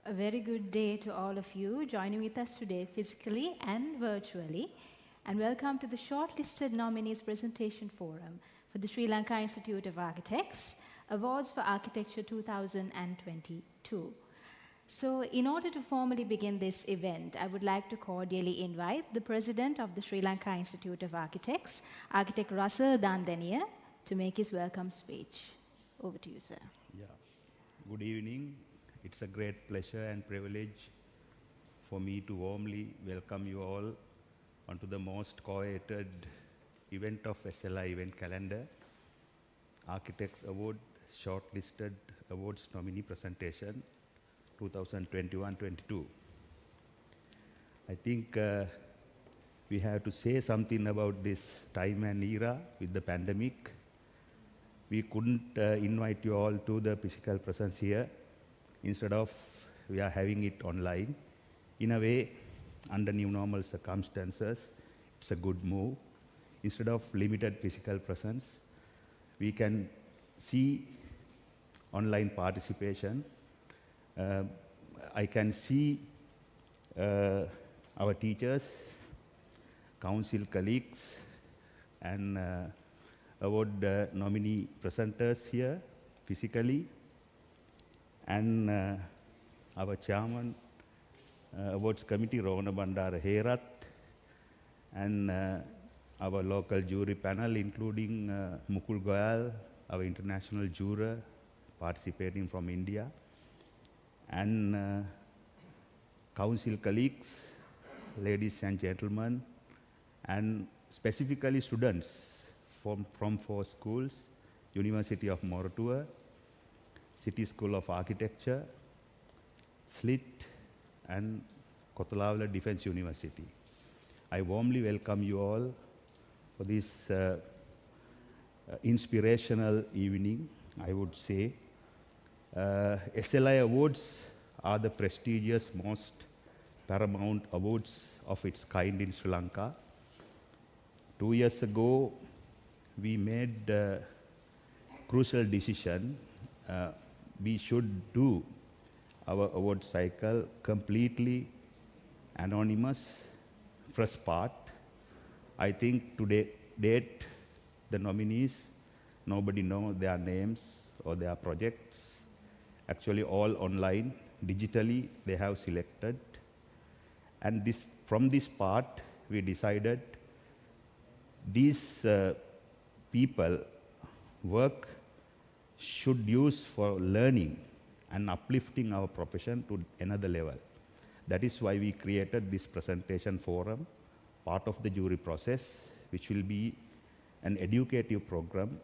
A very good day to all of you joining with us today physically and virtually. And welcome to the Shortlisted Nominees Presentation Forum for the Sri Lanka Institute of Architects Awards for Architecture 2022. So in order to formally begin this event, I would like to cordially invite the President of the Sri Lanka Institute of Architects, Architect Russell Dandania, to make his welcome speech. Over to you, sir. Yeah. Good evening. It's a great pleasure and privilege for me to warmly welcome you all onto the most coveted event of SLI event calendar, Architects Award Shortlisted Awards Nominee Presentation 2021-22. I think we have to say something about this time and era with the pandemic. We couldn't invite you all to the physical presence here. Instead of, we are having it online. In a way, under new normal circumstances, it's a good move. Instead of limited physical presence, we can see online participation. I can see our teachers, council colleagues, and award nominee presenters here physically, and our chairman, awards committee, Rovana Bandara Herath, and our local jury panel, including Mukul Goyal, our international juror participating from India, and council colleagues, ladies and gentlemen, and specifically students from 4 schools, University of Moratuwa, City School of Architecture, SLIT, and Kotalawala Defense University. I warmly welcome you all for this inspirational evening, I would say. SLI Awards are the prestigious, most paramount awards of its kind in Sri Lanka. 2 years ago, we made a crucial decision. We should do our award cycle completely anonymous. First part, I think today date, the nominees, nobody knows their names or their projects. Actually all online, digitally they have selected. And from this part, we decided these people work should use for learning and uplifting our profession to another level. That is why we created this presentation forum, part of the jury process, which will be an educative program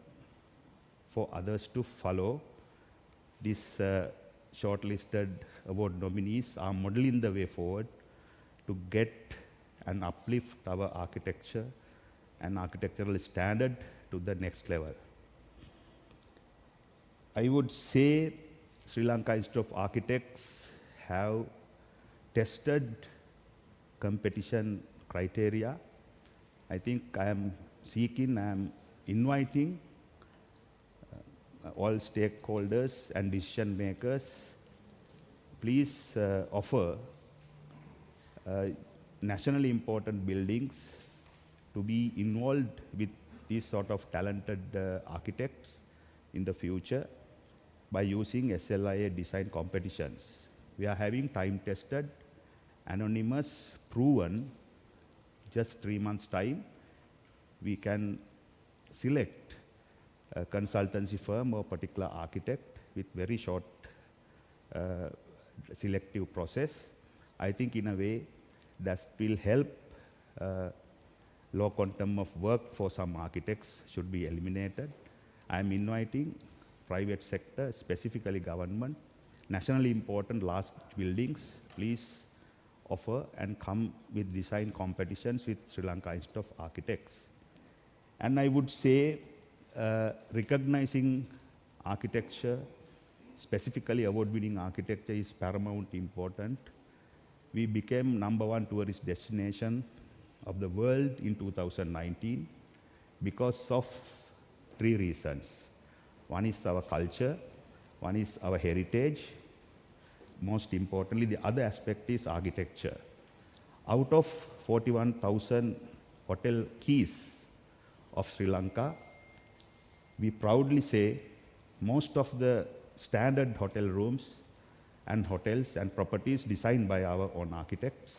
for others to follow. These shortlisted award nominees are modeling the way forward to get and uplift our architecture and architectural standard to the next level. I would say Sri Lanka Institute of Architects have tested competition criteria. I think I am inviting all stakeholders and decision makers, please offer nationally important buildings to be involved with these sort of talented architects in the future by using SLIA design competitions. We are having time-tested, anonymous, proven, just 3 months' time. We can select a consultancy firm or particular architect with very short selective process. I think in a way that will help low quantum of work for some architects should be eliminated. I am inviting private sector, specifically government, nationally important large buildings, please offer and come with design competitions with Sri Lanka Institute of Architects. And I would say recognizing architecture, specifically award-winning architecture, is paramount important. We became #1 tourist destination of the world in 2019 because of 3 reasons. One is our culture, one is our heritage. Most importantly, the other aspect is architecture. Out of 41,000 hotel keys of Sri Lanka, we proudly say most of the standard hotel rooms and hotels and properties designed by our own architects.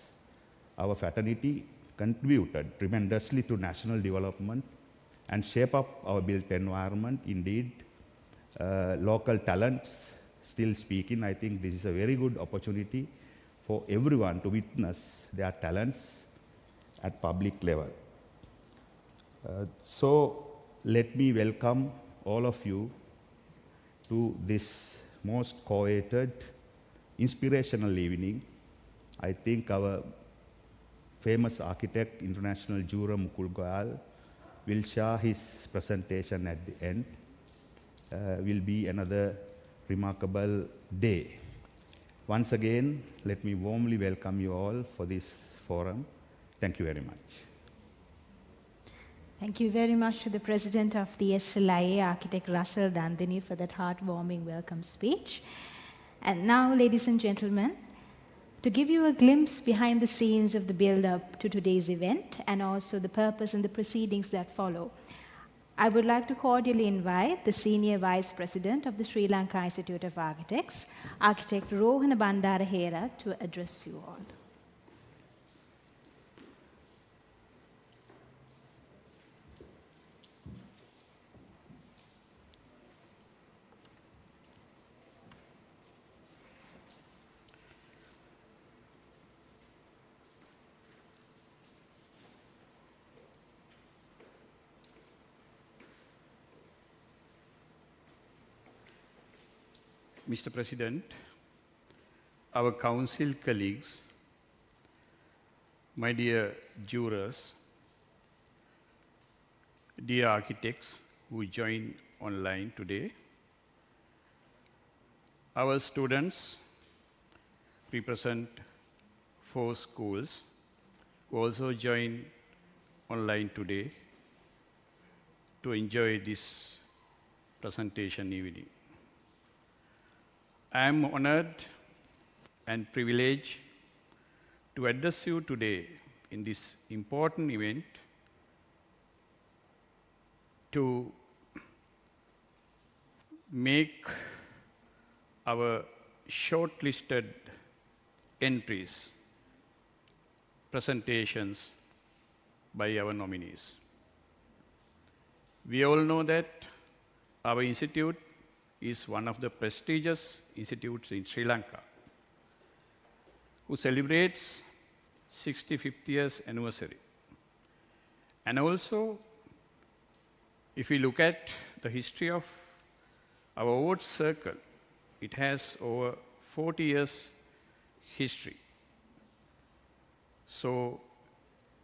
Our fraternity contributed tremendously to national development and shape up our built environment. Indeed, local talents still speaking. I think this is a very good opportunity for everyone to witness their talents at public level. So let me welcome all of you to this most coveted, inspirational evening. I think our famous architect, international juror Mukul Goyal, will share his presentation at the end. Will be another remarkable day. Once again, let me warmly welcome you all for this forum. Thank you very much. Thank you very much to the President of the SLIA, Architect Russell Dandini, for that heartwarming welcome speech. And now, ladies and gentlemen, to give you a glimpse behind the scenes of the build-up to today's event and also the purpose and the proceedings that follow, I would like to cordially invite the Senior Vice President of the Sri Lanka Institute of Architects, Architect Rohana Bandarahera, to address you all. Mr. President, our council colleagues, my dear jurors, dear architects who join online today, our students represent 4 schools who also join online today to enjoy this presentation evening. I am honored and privileged to address you today in this important event to make our shortlisted entries presentations by our nominees. We all know that our institute is one of the prestigious institutes in Sri Lanka, who celebrates 65th years anniversary. And also, if we look at the history of our awards circle, it has over 40 years history. So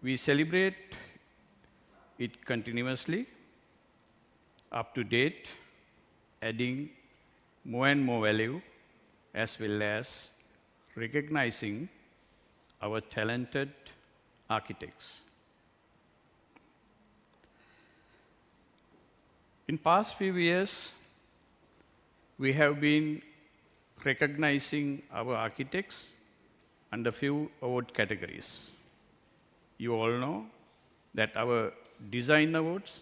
we celebrate it continuously, up to date, adding more and more value, as well as recognizing our talented architects. In past few years, we have been recognizing our architects under few award categories. You all know that our design awards,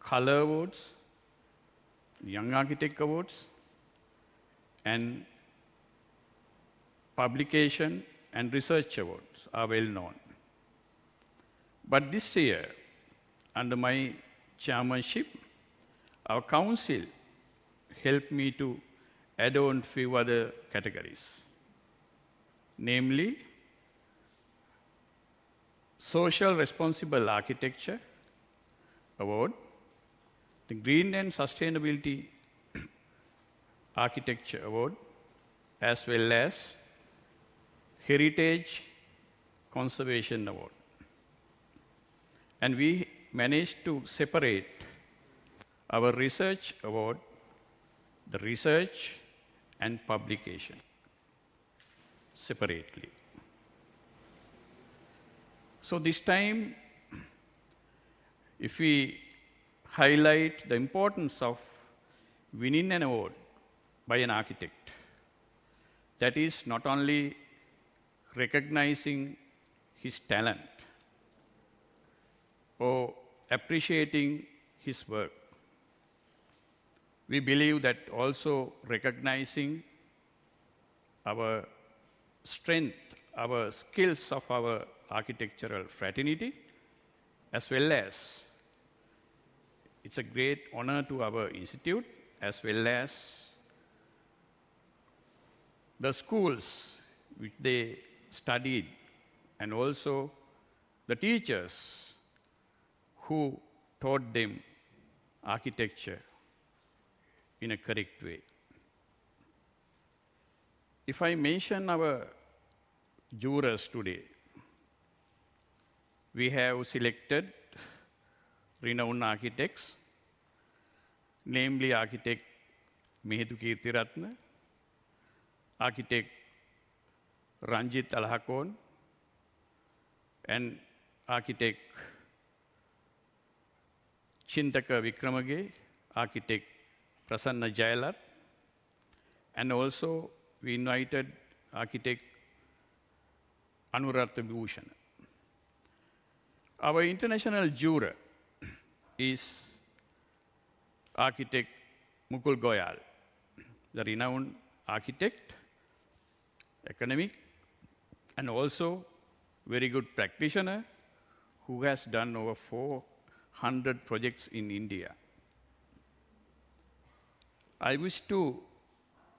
color awards, young architect awards, and publication and research awards are well known. But this year, under my chairmanship, our council helped me to add on few other categories, namely Social Responsible Architecture Award, the Green and Sustainability Architecture Award, as well as Heritage Conservation Award. And we managed to separate our research award, the research and publication separately. So this time, if we highlight the importance of winning an award by an architect, that is not only recognizing his talent or appreciating his work. We believe that also recognizing our strength, our skills of our architectural fraternity, as well as it's a great honor to our institute, as well as the schools which they studied, and also the teachers who taught them architecture in a correct way. If I mention our jurors today, we have selected renowned architects, namely architect Mehedu Kirthiratna, architect Ranjit Alhakon, and architect Chintaka Vikramage, architect Prasanna Jayalat, and also we invited architect Anuratha Bhushan. Our international juror is architect Mukul Goyal, the renowned architect, academic, and also very good practitioner who has done over 400 projects in India. I wish to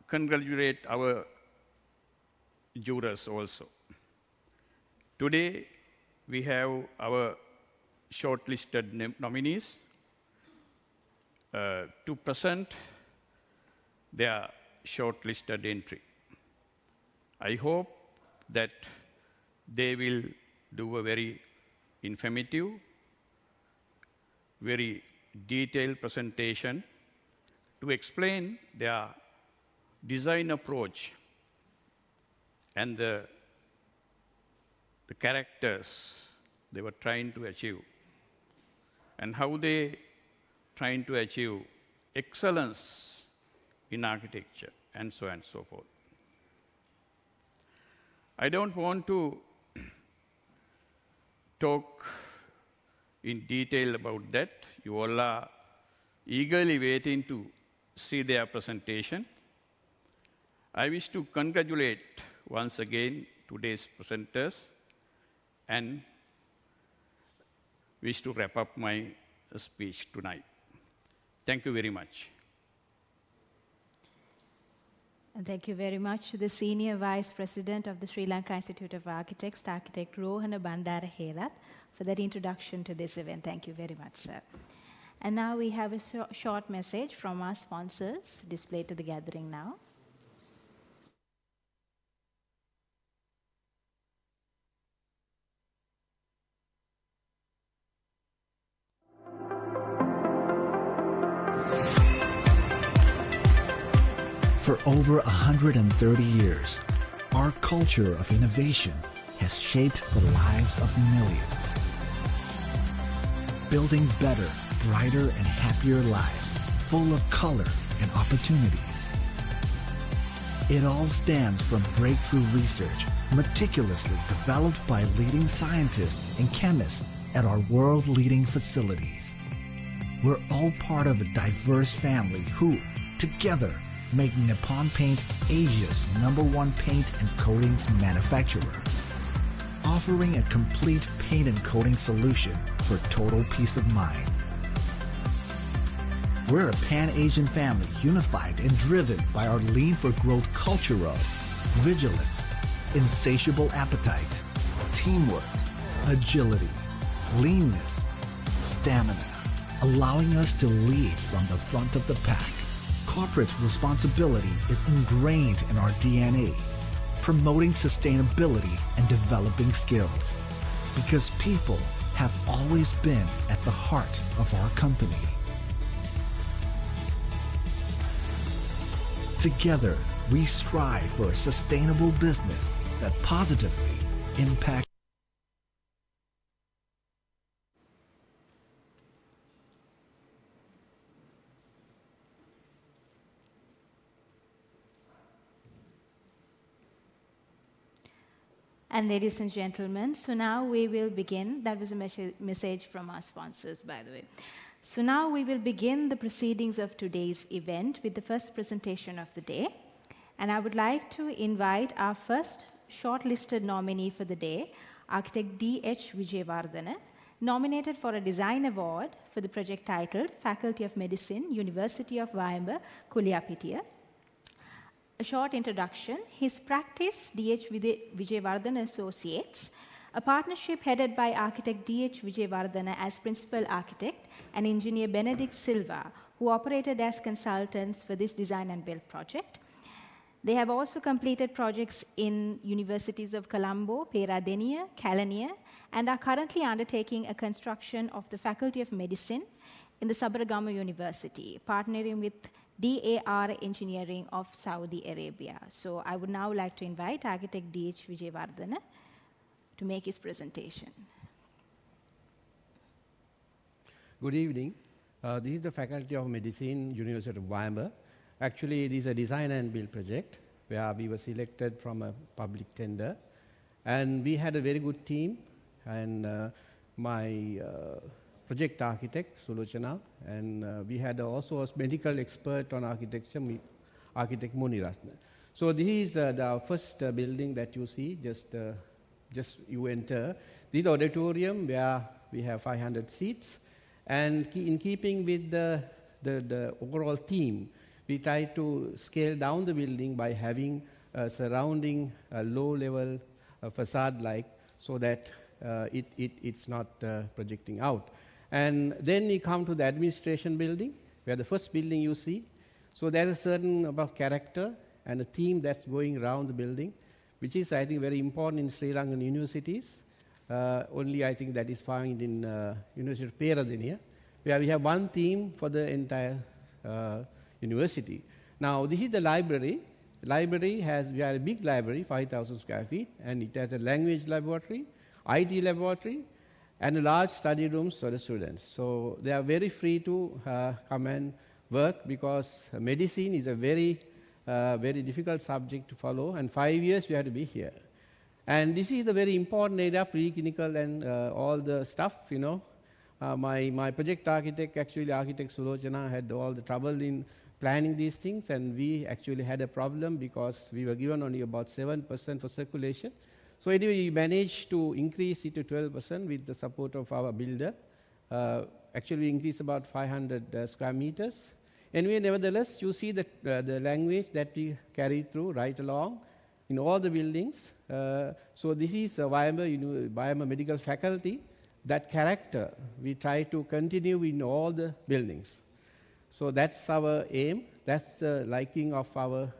congratulate our jurors also. Today, we have our shortlisted nominees to present their shortlisted entry. I hope that they will do a very informative, very detailed presentation to explain their design approach and the characters they were trying to achieve, and how they trying to achieve excellence in architecture, and so on and so forth. I don't want to talk in detail about that. You all are eagerly waiting to see their presentation. I wish to congratulate once again today's presenters and wish to wrap up my speech tonight. Thank you very much. And thank you very much to the Senior Vice President of the Sri Lanka Institute of Architects, Architect Rohana Bandara Herath, for that introduction to this event. Thank you very much, sir. And now we have a short message from our sponsors displayed to the gathering now. For over 130 years, our culture of innovation has shaped the lives of millions. Building better, brighter, and happier lives, full of color and opportunities. It all stems from breakthrough research, meticulously developed by leading scientists and chemists at our world-leading facilities. We're all part of a diverse family who, together, make Nippon Paint Asia's #1 paint and coatings manufacturer, offering a complete paint and coating solution for total peace of mind. We're a Pan-Asian family unified and driven by our lean for growth culture of vigilance, insatiable appetite, teamwork, agility, leanness, stamina, allowing us to lead from the front of the pack. Corporate responsibility is ingrained in our DNA, promoting sustainability and developing skills, because people have always been at the heart of our company. Together, we strive for a sustainable business that positively impacts. And ladies and gentlemen, so now we will begin. That was a message from our sponsors, by the way. So now we will begin the proceedings of today's event with the first presentation of the day. And I would like to invite our first shortlisted nominee for the day, Architect D.H. Vijayawardena, nominated for a design award for the project titled Faculty of Medicine, University of Waimba, Kuliyapitiya. A short introduction. His practice, D.H. Vijayawardena Associates, a partnership headed by architect D.H. Vijayawardena as principal architect and engineer Benedict Silva, who operated as consultants for this design and build project. They have also completed projects in universities of Colombo, Peradeniya, Kelaniya, and are currently undertaking a construction of the Faculty of Medicine in the Sabaragama University, partnering with DAR Engineering of Saudi Arabia. So I would now like to invite architect D.H. Vijayawardena to make his presentation. Good evening. This is the Faculty of Medicine, University of Waimba. Actually, it is a design and build project where we were selected from a public tender. And we had a very good team. And my project architect, Sulochana, and we had also a medical expert on architecture, architect Muniratna. So this is the first building that you see, just you enter. This is the auditorium where we have 500 seats. And in keeping with the overall theme, we try to scale down the building by having a surrounding low-level facade-like so that it's not projecting out. And then we come to the administration building, where the first building you see. So there's a certain about character and a theme that's going around the building, which is, I think, very important in Sri Lankan universities. Only I think that is found in University of Peradeniya, where we have one theme for the entire university. Now, this is the library. We have a big library, 5,000 square feet, and it has a language laboratory, IT laboratory, and a large study rooms for the students. So they are very free to come and work, because medicine is a very difficult subject to follow, and 5 years we have to be here. And this is the very important area, preclinical and all the stuff, you know. My project architect, actually architect Sulochana, had all the trouble in planning these things, and we actually had a problem because we were given only about 7% for circulation. So anyway, we managed to increase it to 12% with the support of our builder. Actually, we increased about 500 square meters. Anyway, nevertheless, you see the language that we carry through right along in all the buildings. So this is a biomedical faculty. That character we try to continue in all the buildings. So that's our aim. That's the liking of our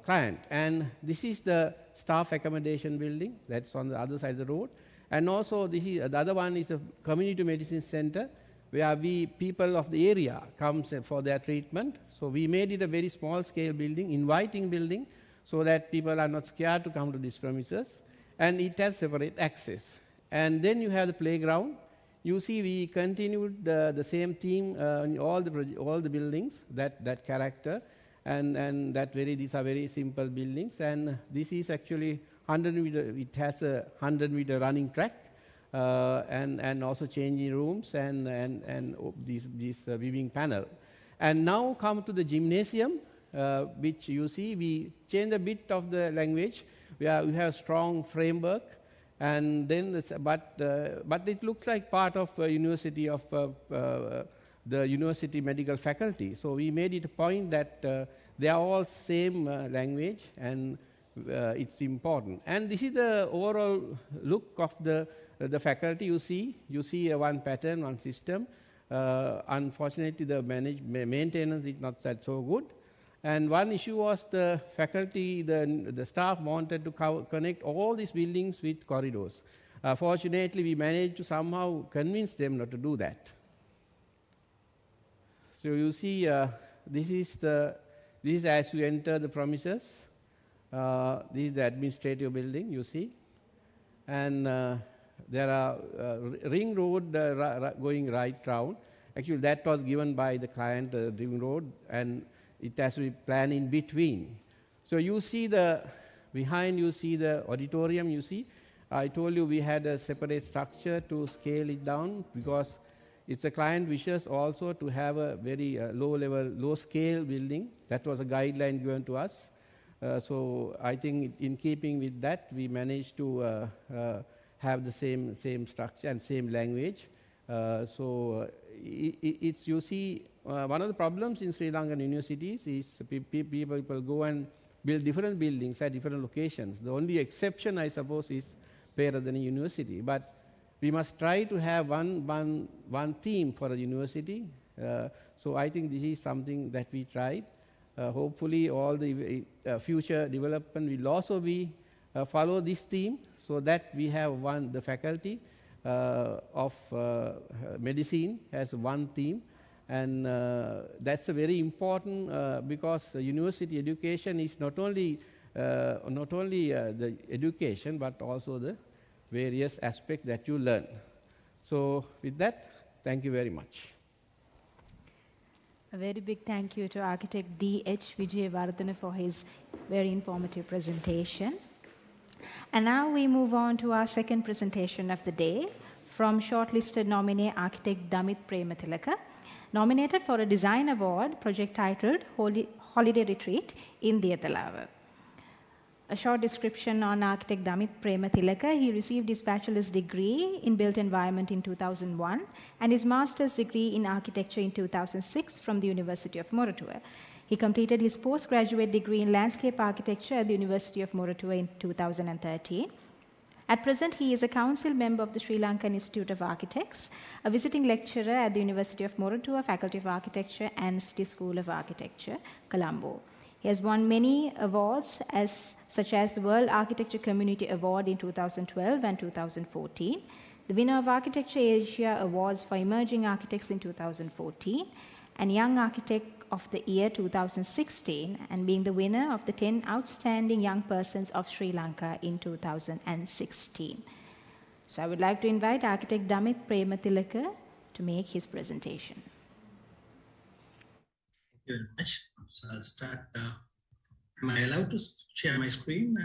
client. And this is the staff accommodation building that's on the other side of the road. And also this is, the other one is a community medicine center, where people of the area come for their treatment. So we made it a very small scale building, inviting building, so that people are not scared to come to these premises. And it has separate access. And then you have the playground. You see, we continued the same theme in all the buildings, that character, and these are very simple buildings. And this is actually 100 meter. It has a 100-meter running track, and also changing rooms and these viewing panel. And now come to the gymnasium, which you see we change a bit of the language. We have strong framework. And then, but it looks like part of university of the university medical faculty. So we made it a point that they are all same language, and it's important. And this is the overall look of the faculty. You see one pattern, one system. Unfortunately, the maintenance is not that so good. And one issue was the faculty, the staff wanted to connect all these buildings with corridors. Fortunately, we managed to somehow convince them not to do that. So you see, this is as you enter the premises. This is the administrative building, you see. And there are ring road going right round. Actually, that was given by the client, ring road, and it has to be planned in between. So you see behind you see the auditorium, you see. I told you we had a separate structure to scale it down, because it's a client wishes also to have a very low scale building. That was a guideline given to us. So I think in keeping with that, we managed to have the same structure and same language. It's, you see, one of the problems in Sri Lankan universities is people go and build different buildings at different locations. The only exception, I suppose, is Peradeniya University. But we must try to have one theme for a university. So I think this is something that we tried. Hopefully, all the future development will also be follow this theme, so that we have the faculty of medicine has one theme. And that's a very important, because university education is not only the education, but also the various aspects that you learn. So with that, thank you very much. A very big thank you to architect D.H. Vijayavardhana for his very informative presentation. And now we move on to our second presentation of the day from shortlisted nominee architect Damit Premathilaka, nominated for a design award project titled Holiday Retreat in Diyathalawa. A short description on architect Damit Premathilaka. He received his bachelor's degree in built environment in 2001 and his master's degree in architecture in 2006 from the University of Moratuwa. He completed his postgraduate degree in landscape architecture at the University of Moratuwa in 2013 At present, he is a council member of the Sri Lankan Institute of Architects, a visiting lecturer at the University of Moratuwa Faculty of Architecture and City School of Architecture, Colombo. He has won many awards such as the World Architecture Community Award in 2012 and 2014, the winner of Architecture Asia Awards for Emerging Architects in 2014, and Young Architect of the Year 2016, and being the winner of the 10 Outstanding Young Persons of Sri Lanka in 2016. So I would like to invite architect Damit Premathilaka to make his presentation. Thank you very much. So I'll start. Am I allowed to share my screen?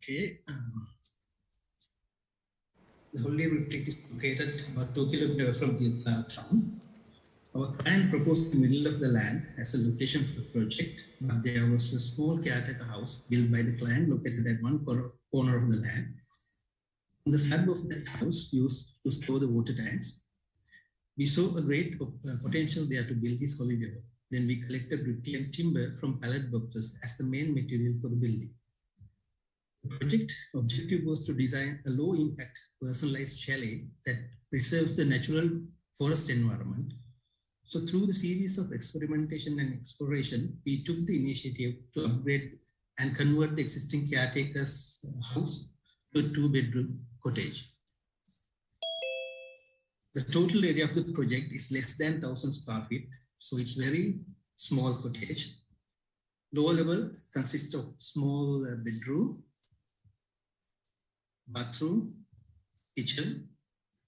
Okay. The Holy Retreat is located about 2 kilometers from the town. Our client proposed the middle of the land as a location for the project, but there was a small caretaker house built by the client located at one corner of the land. On the slab of that house used to store the water tanks. We saw a great potential there to build this holiday. Then we collected reclaimed timber from pallet boxes as the main material for the building. The project objective was to design a low-impact, personalized chalet that preserves the natural forest environment. So through the series of experimentation and exploration, we took the initiative to upgrade and convert the existing caretaker's house to a 2-bedroom cottage. The total area of the project is less than 1,000 square feet, so it's very small cottage. Lower level consists of small bedroom, bathroom, kitchen,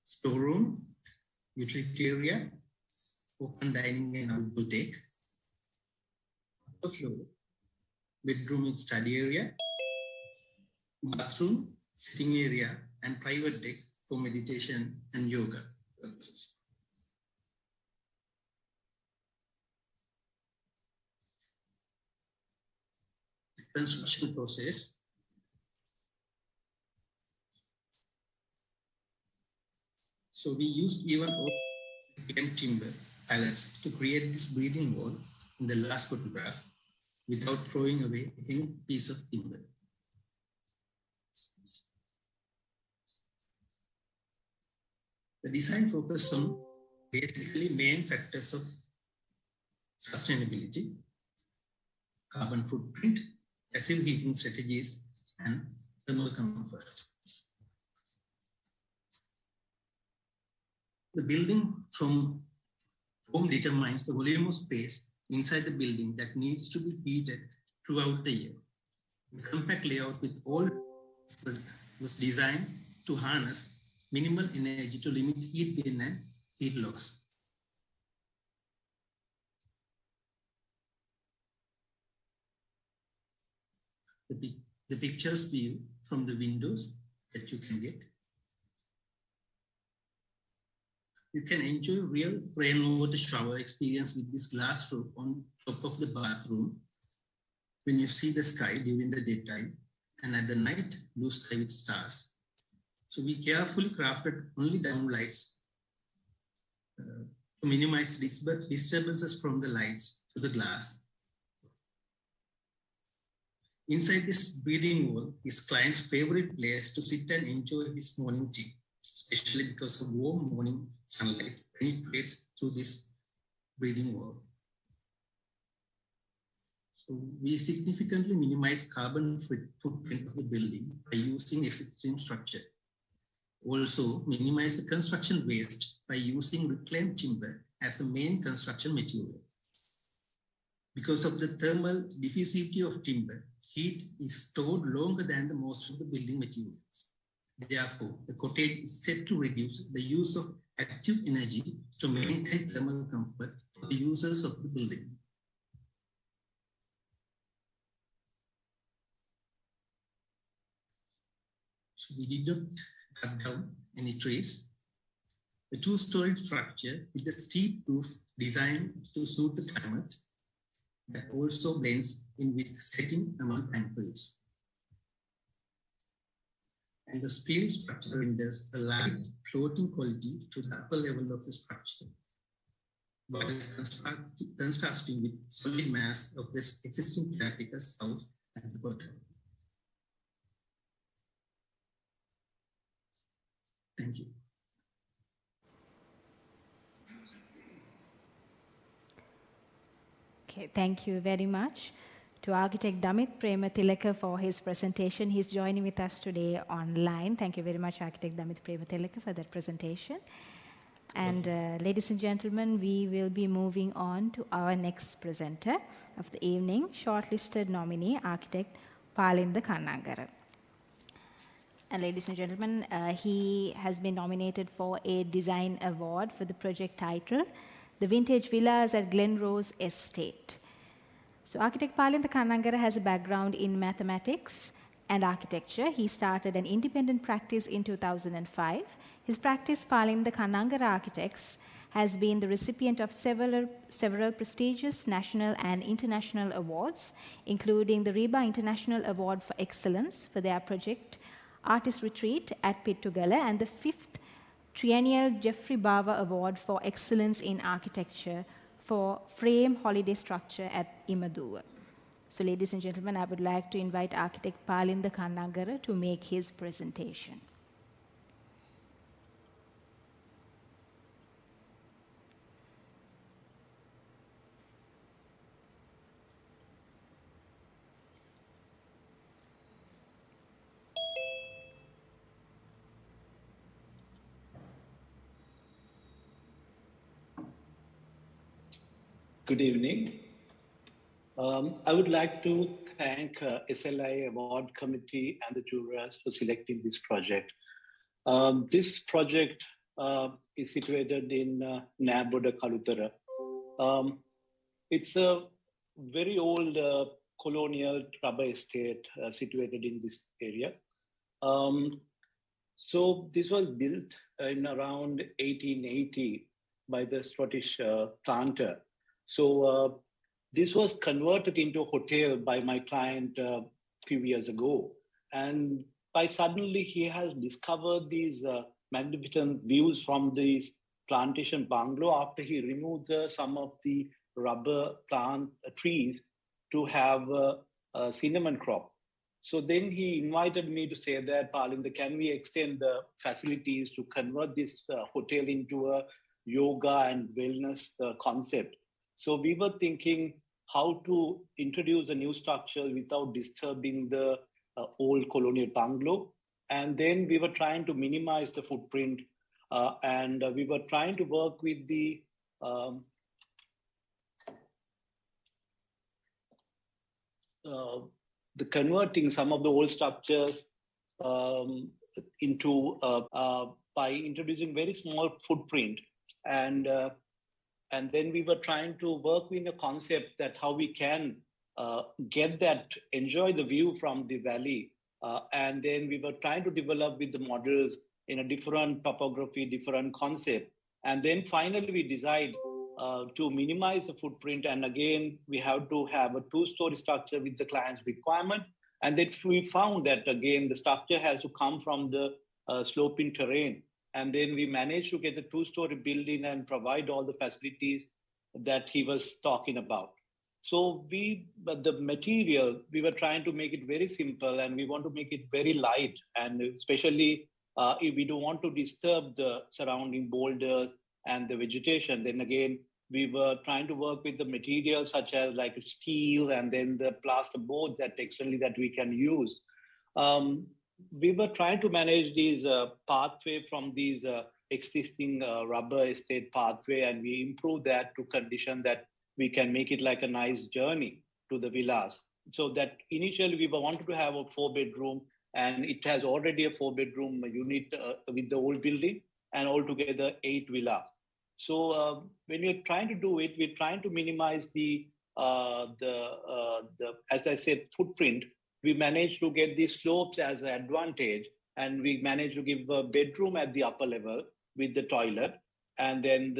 storeroom, utility area, open dining and outdoor deck. Upper floor, bedroom and study area, bathroom, sitting area, and private deck for meditation and yoga purposes. The construction process. So we used even timber pallets to create this breathing wall in the last photograph without throwing away any piece of timber. The design focused on basically main factors of sustainability, carbon footprint, passive heating strategies, and thermal comfort. The building from home determines the volume of space inside the building that needs to be heated throughout the year. The compact layout with all was designed to harness minimal energy to limit heat gain and heat loss. The pictures view from the windows that you can get. You can enjoy real rainwater shower experience with this glass roof on top of the bathroom when you see the sky during the daytime, and at the night, blue sky with stars. So we carefully crafted only downlights to minimize disturbances from the lights to the glass. Inside this breathing wall is client's favorite place to sit and enjoy his morning tea, especially because of warm morning sunlight penetrates through this breathing wall. So we significantly minimize carbon footprint of the building by using existing structure. Also, minimize the construction waste by using reclaimed timber as the main construction material. Because of the thermal diffusivity of timber, heat is stored longer than the most of the building materials. Therefore, the cottage is set to reduce the use of active energy to maintain thermal comfort for the users of the building. So we did not cut down any trees. The two-story structure with a steep roof designed to suit the climate that also blends in with setting among pine trees. And the steel structure renders a light floating quality to the upper level of the structure, while contrasting with solid mass of this existing caretaker south at the bottom. Thank you. Okay, thank you very much to architect Damit Prematilaka for his presentation. He's joining with us today online. Thank you very much, architect Damit Prematilaka, for that presentation. And ladies and gentlemen, we will be moving on to our next presenter of the evening, shortlisted nominee, architect Palinda Kannangara. And ladies and gentlemen, he has been nominated for a design award for the project title, The Vintage Villas at Glenrose Estate. So architect Palinda Kannangara has a background in mathematics and architecture. He started an independent practice in 2005. His practice, Palinda Kannangara Architects, has been the recipient of several prestigious national and international awards, including the RIBA International Award for Excellence for their project Artist Retreat at Pittugala and the 5th Triennial Jeffrey Bawa Award for Excellence in Architecture for Frame Holiday Structure at Imaduwa. So ladies and gentlemen, I would like to invite architect Palinda Kannangara to make his presentation. Good evening. I would like to thank SLI Award Committee and the jurors for selecting this project. This project is situated in Naboda, Kalutara. It's a very old colonial rubber estate situated in this area. So this was built in around 1880 by the Scottish planter. So this was converted into a hotel by my client a few years ago. And by suddenly he has discovered these magnificent views from these plantation bungalow after he removed some of the rubber plant trees to have a cinnamon crop. So then he invited me to say that, Palinda, can we extend the facilities to convert this hotel into a yoga and wellness concept? So we were thinking how to introduce a new structure without disturbing the old colonial bungalow. And then we were trying to minimize the footprint and we were trying to work with the converting some of the old structures into by introducing very small footprint. And then we were trying to work in a concept that how we can get that, enjoy the view from the valley. And then we were trying to develop with the models in a different topography, different concept. And then finally we decide to minimize the footprint. And again, we have to have a two-story structure with the client's requirement. And then we found that again, the structure has to come from the sloping terrain. And then we managed to get a two-story building and provide all the facilities that he was talking about. So the material, we were trying to make it very simple and we want to make it very light. And especially if we don't want to disturb the surrounding boulders and the vegetation, then again, we were trying to work with the materials such as like steel and then the plaster boards that externally that we can use. We were trying to manage these pathway from these existing rubber estate pathway, and we improved that to condition that we can make it like a nice journey to the villas. So that initially we wanted to have a 4-bedroom, and it has already a 4-bedroom unit with the old building, and altogether 8 villas. So when you're trying to do it, we're trying to minimize the as I said, footprint. We managed to get these slopes as an advantage, and we managed to give a bedroom at the upper level with the toilet, and then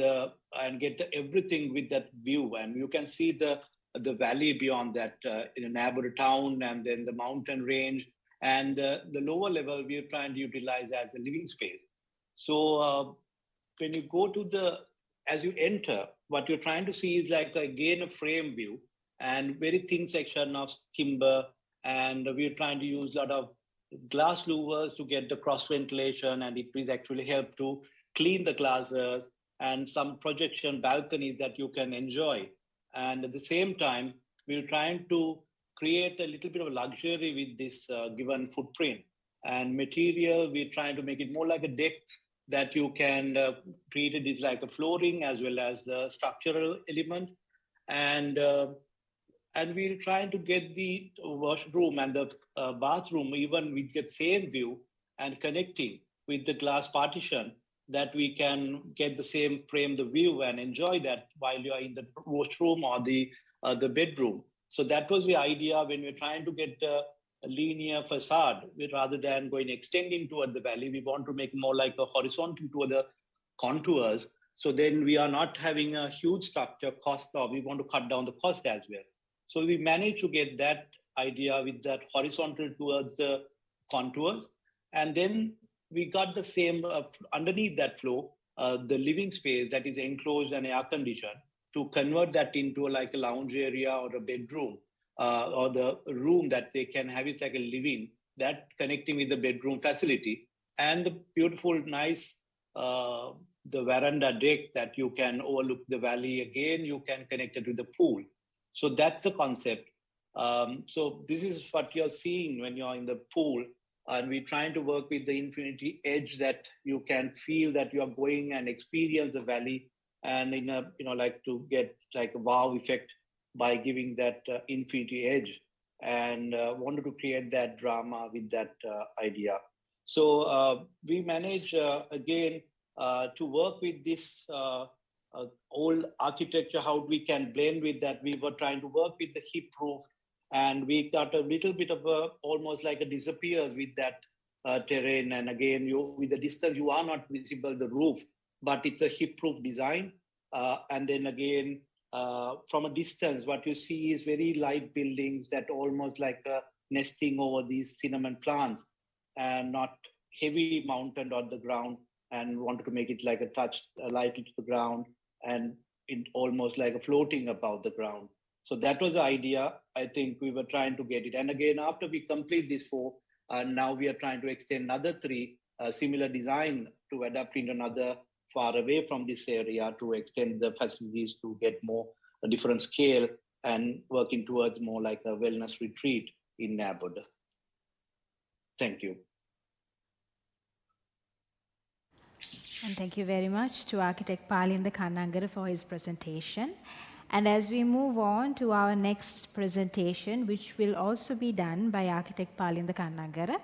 get everything with that view, and you can see the valley beyond that in a neighboring town, and then the mountain range, and the lower level we are trying to utilize as a living space. So when you go to as you enter, what you're trying to see is like again a frame view and very thin section of timber, and we're trying to use a lot of glass louvers to get the cross ventilation, and it will actually help to clean the glasses, and some projection balconies that you can enjoy. And at the same time, we're trying to create a little bit of luxury with this given footprint. And material, we're trying to make it more like a deck that you can treat it as like a flooring as well as the structural element. And we're trying to get the washroom and the bathroom even with the same view and connecting with the glass partition, that we can get the same frame, the view, and enjoy that while you're in the washroom or the bedroom. So that was the idea when we're trying to get a linear facade, rather than going extending toward the valley. We want to make more like a horizontal toward the contours. So then we are not having a huge structure cost, or we want to cut down the cost as well. So we managed to get that idea with that horizontal towards the contours. And then we got the same underneath that floor, the living space that is enclosed and air conditioned, to convert that into like a lounge area or a bedroom, or the room that they can have it like a living, that connecting with the bedroom facility, and the beautiful, nice, the veranda deck that you can overlook the valley. Again, you can connect it with the pool. So that's the concept. So this is what you're seeing when you're in the pool. And we're trying to work with the infinity edge, that you can feel that you are going and experience the valley, and like to get like a wow effect by giving that infinity edge, and wanted to create that drama with that idea. So we manage again to work with this old architecture, how we can blend with that. We were trying to work with the hip roof, and we got a little bit of almost like a disappear with that terrain. And again, with the distance, you are not visible the roof, but it's a hip roof design. And then again, from a distance, what you see is very light buildings that almost like nesting over these cinnamon plants, and not heavy mountain on the ground, and wanted to make it like a touch light to the ground, and it almost like a floating above the ground. So that was the idea. I think we were trying to get it. And again, after we complete these 4, now we are trying to extend another 3 similar design to adapt into another far away from this area, to extend the facilities to get more a different scale, and working towards more like a wellness retreat in neighborhood. Thank you. And thank you very much to architect Palinda Kannangara for his presentation. And as we move on to our next presentation, which will also be done by architect Palinda Kannangara,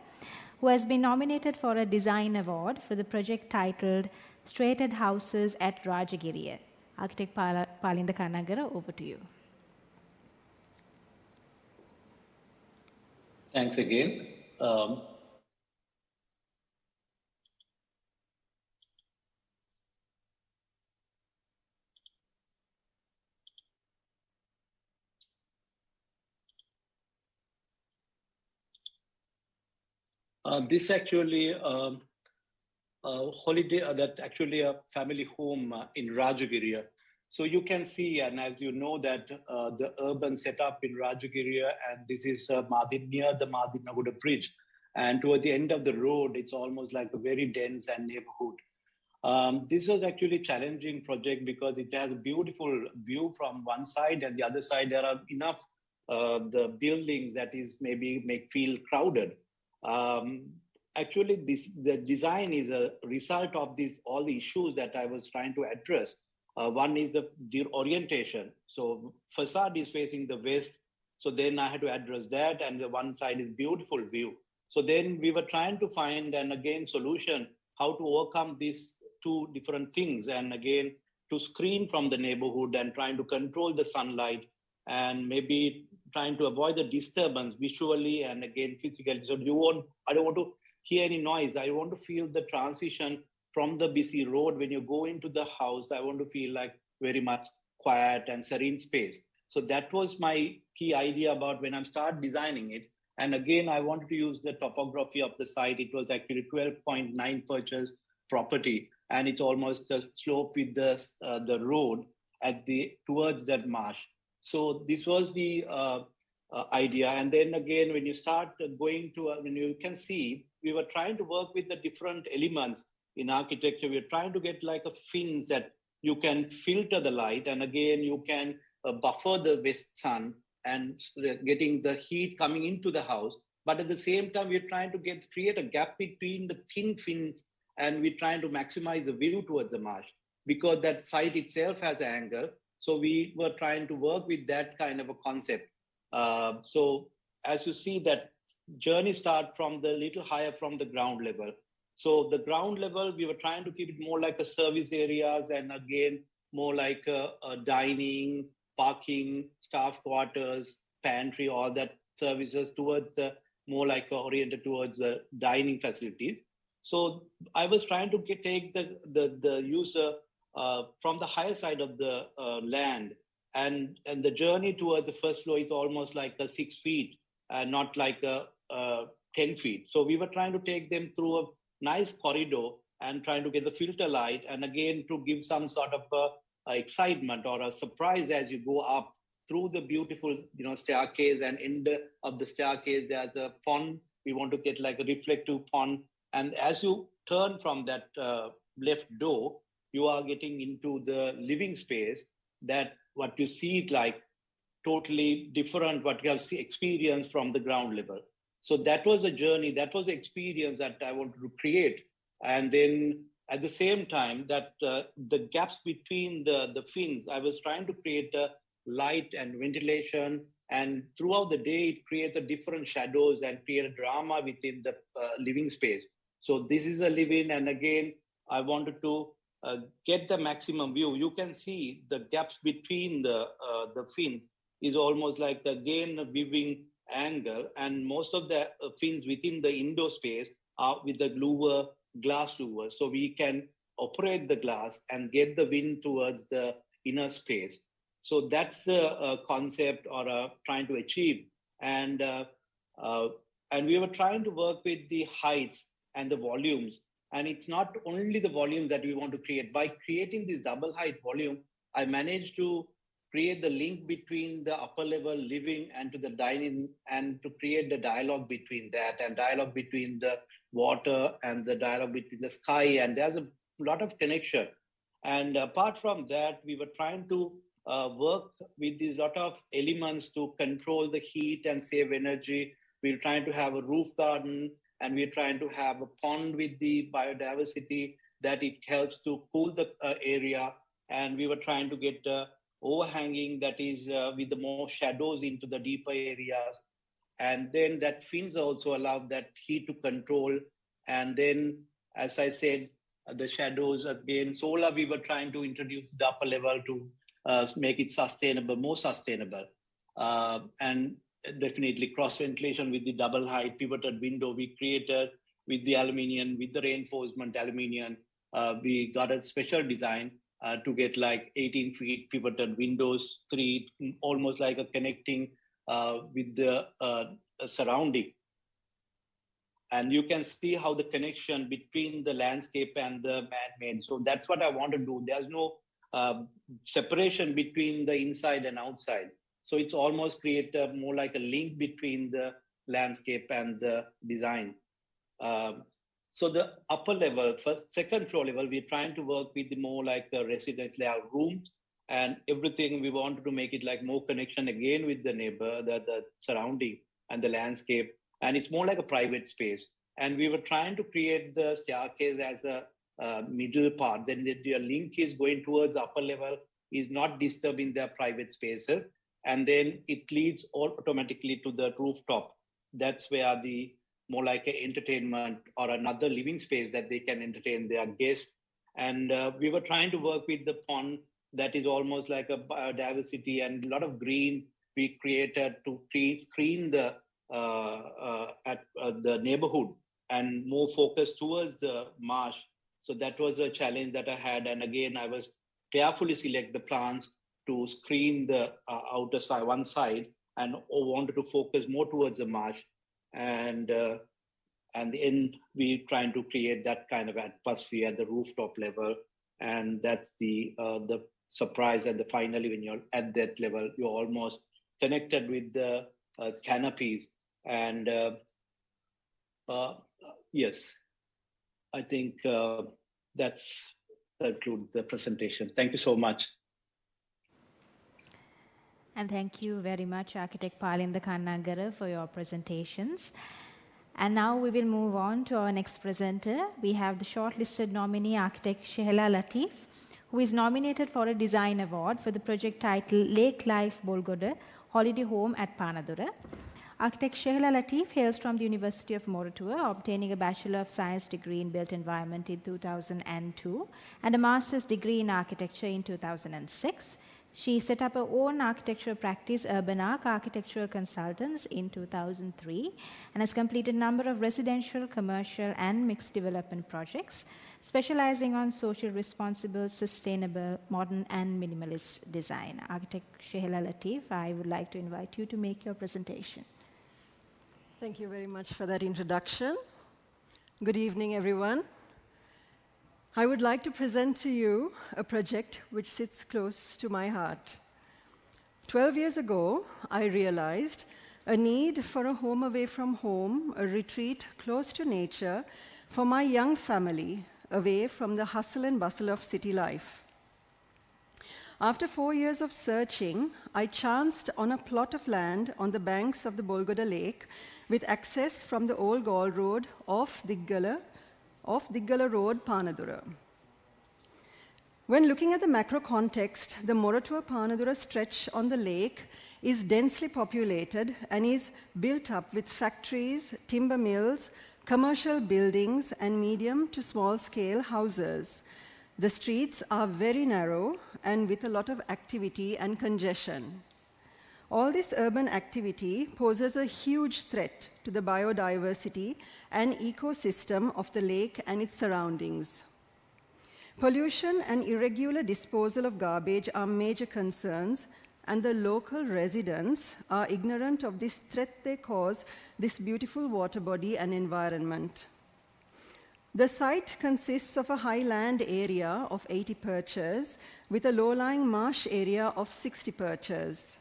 who has been nominated for a design award for the project titled Straighted Houses at Rajagiriya. Architect Palinda Kannangara, over to you. Thanks again. This actually holiday, that's actually a family home in Rajagiriya. So you can see, and as you know, that the urban setup in Rajagiriya, and this is near the Madinaguda Bridge. And toward the end of the road, it's almost like a very dense and neighborhood. This was actually a challenging project because it has a beautiful view from one side, and the other side there are enough the buildings that is maybe make feel crowded. Actually, the design is a result of all the issues that I was trying to address. One is the orientation. So facade is facing the west. So then I had to address that, and the one side is beautiful view. So then we were trying to find an again solution how to overcome these two different things, and again to screen from the neighborhood and trying to control the sunlight, and maybe trying to avoid the disturbance visually and again physically. So I don't want to hear any noise. I want to feel the transition from the busy road. When you go into the house, I want to feel like very much quiet and serene space. So that was my key idea about when I start designing it. And again, I wanted to use the topography of the site. It was actually 12.9 purchase property, and it's almost a slope with the road towards that marsh. So this was the idea. And then again, when you start going to, when you can see, we were trying to work with the different elements in architecture. We're trying to get like a fins that you can filter the light, and again, you can buffer the west sun and getting the heat coming into the house. But at the same time, we're trying to create a gap between the thin fins, and we're trying to maximize the view towards the marsh because that site itself has an angle. So we were trying to work with that kind of a concept. So as you see, that journey start from the little higher from the ground level. So the ground level, we were trying to keep it more like a service areas, and again, more like a dining, parking, staff quarters, pantry, all that services towards the more like oriented towards the dining facilities. So I was trying to take the user from the higher side of the land, and the journey toward the first floor is almost like 6 feet, not like 10 feet. So we were trying to take them through a nice corridor and trying to get the filter light, and again to give some sort of excitement or a surprise as you go up through the beautiful staircase, and end of the staircase there's a pond. We want to get like a reflective pond, and as you turn from that left door, you are getting into the living space. That what you see it like totally different what you have experienced from the ground level. So that was a journey, that was the experience that I wanted to create. And then at the same time, that the gaps between the fins, I was trying to create a light and ventilation, and throughout the day it creates a different shadows and create a drama within the living space. So this is a live-in, and again I wanted to get the maximum view. You can see the gaps between the fins is almost like again a viewing angle, and most of the fins within the indoor space are with the louver, glass louver, so we can operate the glass and get the wind towards the inner space. So that's the concept or trying to achieve. And we were trying to work with the heights and the volumes. And it's not only the volume that we want to create. By creating this double height volume, I managed to create the link between the upper level living and to the dining, and to create the dialogue between that, and dialogue between the water and the dialogue between the sky. And there's a lot of connection. And apart from that, we were trying to work with these lot of elements to control the heat and save energy. We're trying to have a roof garden, and we're trying to have a pond with the biodiversity that it helps to cool the area. And we were trying to get overhanging that is with the more shadows into the deeper areas. And then that fins also allow that heat to control. And then, as I said, the shadows again, solar, we were trying to introduce the upper level to make it sustainable, more sustainable. And definitely cross ventilation with the double height pivoted window we created with the aluminum, with the reinforcement aluminum. We got a special design to get like 18 feet pivoted windows, three, almost like a connecting with the surrounding. And you can see how the connection between the landscape and the man-made. So that's what I want to do. There's no separation between the inside and outside. So it's almost create more like a link between the landscape and the design. So the upper level, first, second floor level, we're trying to work with the more like a resident layout rooms and everything. We wanted to make it like more connection again with the neighbor, the surrounding and the landscape. And it's more like a private space. And we were trying to create the staircase as a middle part. Then the link is going towards the upper level, is not disturbing their private spaces. And then it leads automatically to the rooftop. That's where the more like an entertainment or another living space that they can entertain their guests. And we were trying to work with the pond that is almost like a biodiversity and a lot of green we created to screen the the neighborhood and more focused towards the marsh. So that was a challenge that I had. And again, I was carefully select the plants to screen the outer side, one side, and wanted to focus more towards the marsh. And then we trying to create that kind of atmosphere at the rooftop level. And that's the surprise. And finally, when you're at that level, you're almost connected with the canopies. And yes, I think that concludes the presentation. Thank you so much. And thank you very much, Architect Palinda Kannagara, for your presentations. And now we will move on to our next presenter. We have the shortlisted nominee, Architect Shehla Latif, who is nominated for a design award for the project titled Lake Life Bolgoda Holiday Home at Panadura. Architect Shehla Latif hails from the University of Moratuwa, obtaining a Bachelor of Science degree in Built Environment in 2002 and a Master's degree in Architecture in 2006. She set up her own architecture practice, Urban Arc Architectural Consultants, in 2003 and has completed a number of residential, commercial, and mixed development projects, specializing on social responsible, sustainable, modern, and minimalist design. Architect Shehla Latif, I would like to invite you to make your presentation. Thank you very much for that introduction. Good evening, everyone. I would like to present to you a project which sits close to my heart. 12 years ago, I realized a need for a home away from home, a retreat close to nature for my young family, away from the hustle and bustle of city life. After 4 years of searching, I chanced on a plot of land on the banks of the Bolgoda Lake with access from the old Gaul Road off Diggala Road, Panadura. When looking at the macro context, the Moratuwa-Panadura stretch on the lake is densely populated and is built up with factories, timber mills, commercial buildings, and medium to small scale houses. The streets are very narrow and with a lot of activity and congestion. All this urban activity poses a huge threat to the biodiversity and ecosystem of the lake and its surroundings. Pollution and irregular disposal of garbage are major concerns, and the local residents are ignorant of this threat they cause this beautiful water body and environment. The site consists of a highland area of 80 perches with a low-lying marsh area of 60 perches.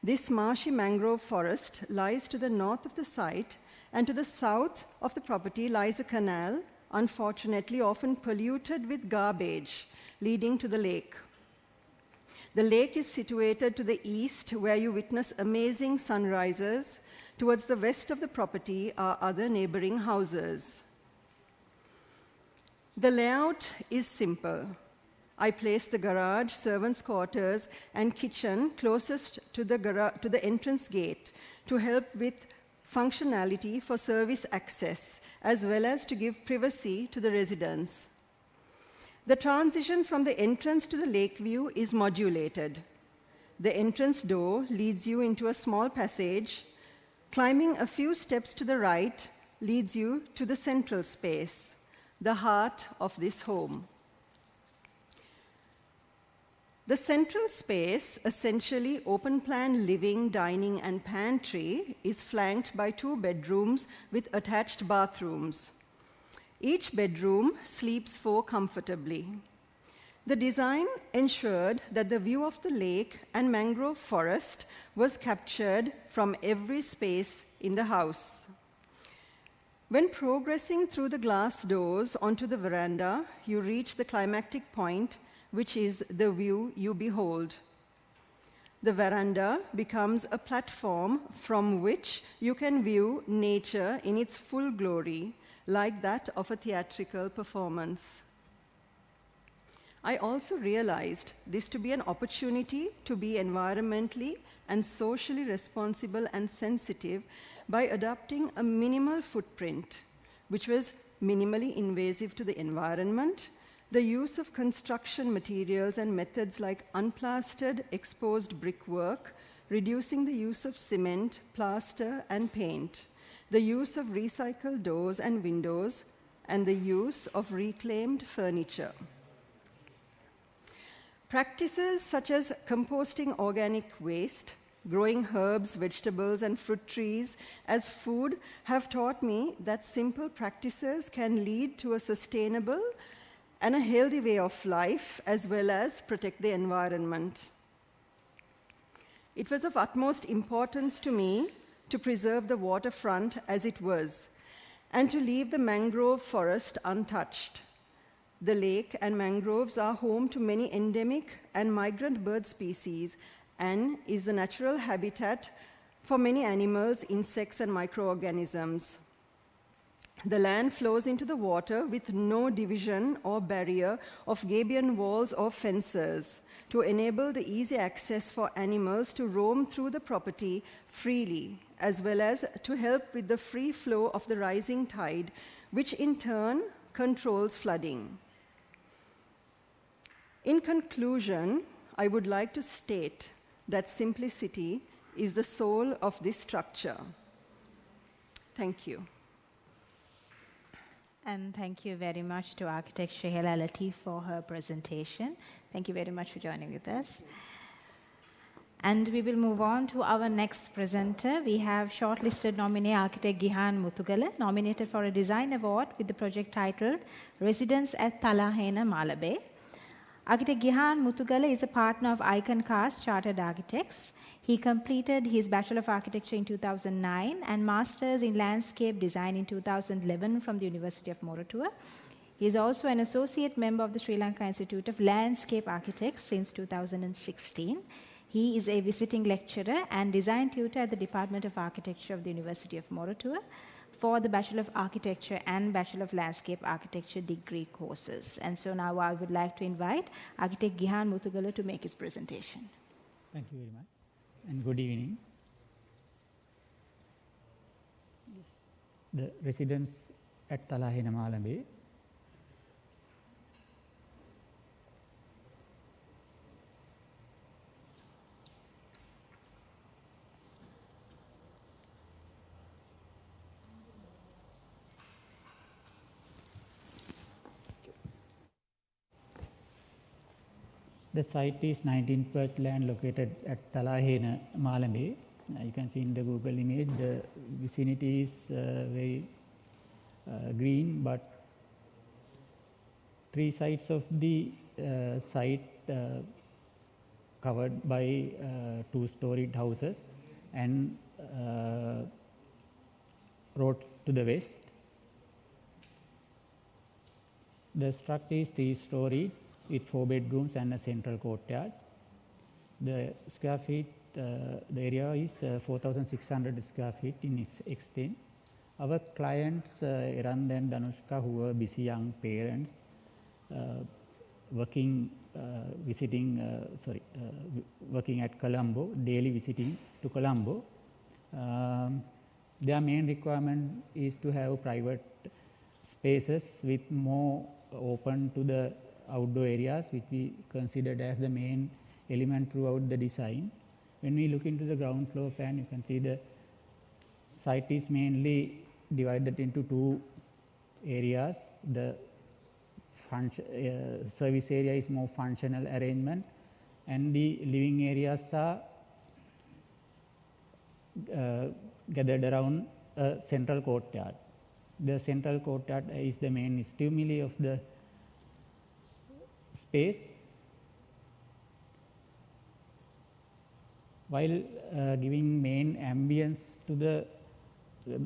This marshy mangrove forest lies to the north of the site, and to the south of the property lies a canal, unfortunately often polluted with garbage, leading to the lake. The lake is situated to the east, where you witness amazing sunrises. Towards the west of the property are other neighboring houses. The layout is simple. I placed the garage, servants' quarters, and kitchen closest to the entrance gate to help with functionality for service access, as well as to give privacy to the residents. The transition from the entrance to the lake view is modulated. The entrance door leads you into a small passage. Climbing a few steps to the right leads you to the central space, the heart of this home. The central space, essentially open-plan living, dining, and pantry, is flanked by 2 bedrooms with attached bathrooms. Each bedroom sleeps 4 comfortably. The design ensured that the view of the lake and mangrove forest was captured from every space in the house. When progressing through the glass doors onto the veranda, you reach the climactic point, which is the view you behold. The veranda becomes a platform from which you can view nature in its full glory, like that of a theatrical performance. I also realized this to be an opportunity to be environmentally and socially responsible and sensitive by adopting a minimal footprint, which was minimally invasive to the environment, the use of construction materials and methods like unplastered, exposed brickwork, reducing the use of cement, plaster, and paint, the use of recycled doors and windows, and the use of reclaimed furniture. Practices such as composting organic waste, growing herbs, vegetables, and fruit trees as food have taught me that simple practices can lead to a sustainable and a healthy way of life, as well as protect the environment. It was of utmost importance to me to preserve the waterfront as it was, and to leave the mangrove forest untouched. The lake and mangroves are home to many endemic and migrant bird species and is the natural habitat for many animals, insects, and microorganisms. The land flows into the water with no division or barrier of gabion walls or fences to enable the easy access for animals to roam through the property freely, as well as to help with the free flow of the rising tide, which in turn controls flooding. In conclusion, I would like to state that simplicity is the soul of this structure. Thank you. And thank you very much to architect Shehela Latif for her presentation. Thank you very much for joining with us. And we will move on to our next presenter. We have shortlisted nominee architect Gihan Muthugala, nominated for a design award with the project titled Residence at Talahena, Malabe. Architect Gihan Muthugala is a partner of Icon Cast Chartered Architects. He completed his Bachelor of Architecture in 2009 and Masters in Landscape Design in 2011 from the University of Moratuwa. He is also an associate member of the Sri Lanka Institute of Landscape Architects since 2016. He is a visiting lecturer and design tutor at the Department of Architecture of the University of Moratuwa for the Bachelor of Architecture and Bachelor of Landscape Architecture degree courses. And so now I would like to invite architect Gihan Muthugala to make his presentation. Thank you very much, and good evening. Yes. The residence at Talahena, Malabe. The site is 19% land located at Talahena, Malabe. You can see in the Google image, the vicinity is very green, but three sides of the site covered by two-storied houses and road to the west. The structure is three-storied with 4 bedrooms and a central courtyard. The square feet, the area is 4,600 square feet in its extent. Our clients, Eranda and Danushka, who are busy young parents, working at Colombo, daily visiting to Colombo. Their main requirement is to have private spaces with more open to the outdoor areas, which we considered as the main element throughout the design. When we look into the ground floor plan, you can see the site is mainly divided into two areas. The service area is more functional arrangement, and the living areas are gathered around a central courtyard. The central courtyard is the main stimuli of the space, while giving main ambience to the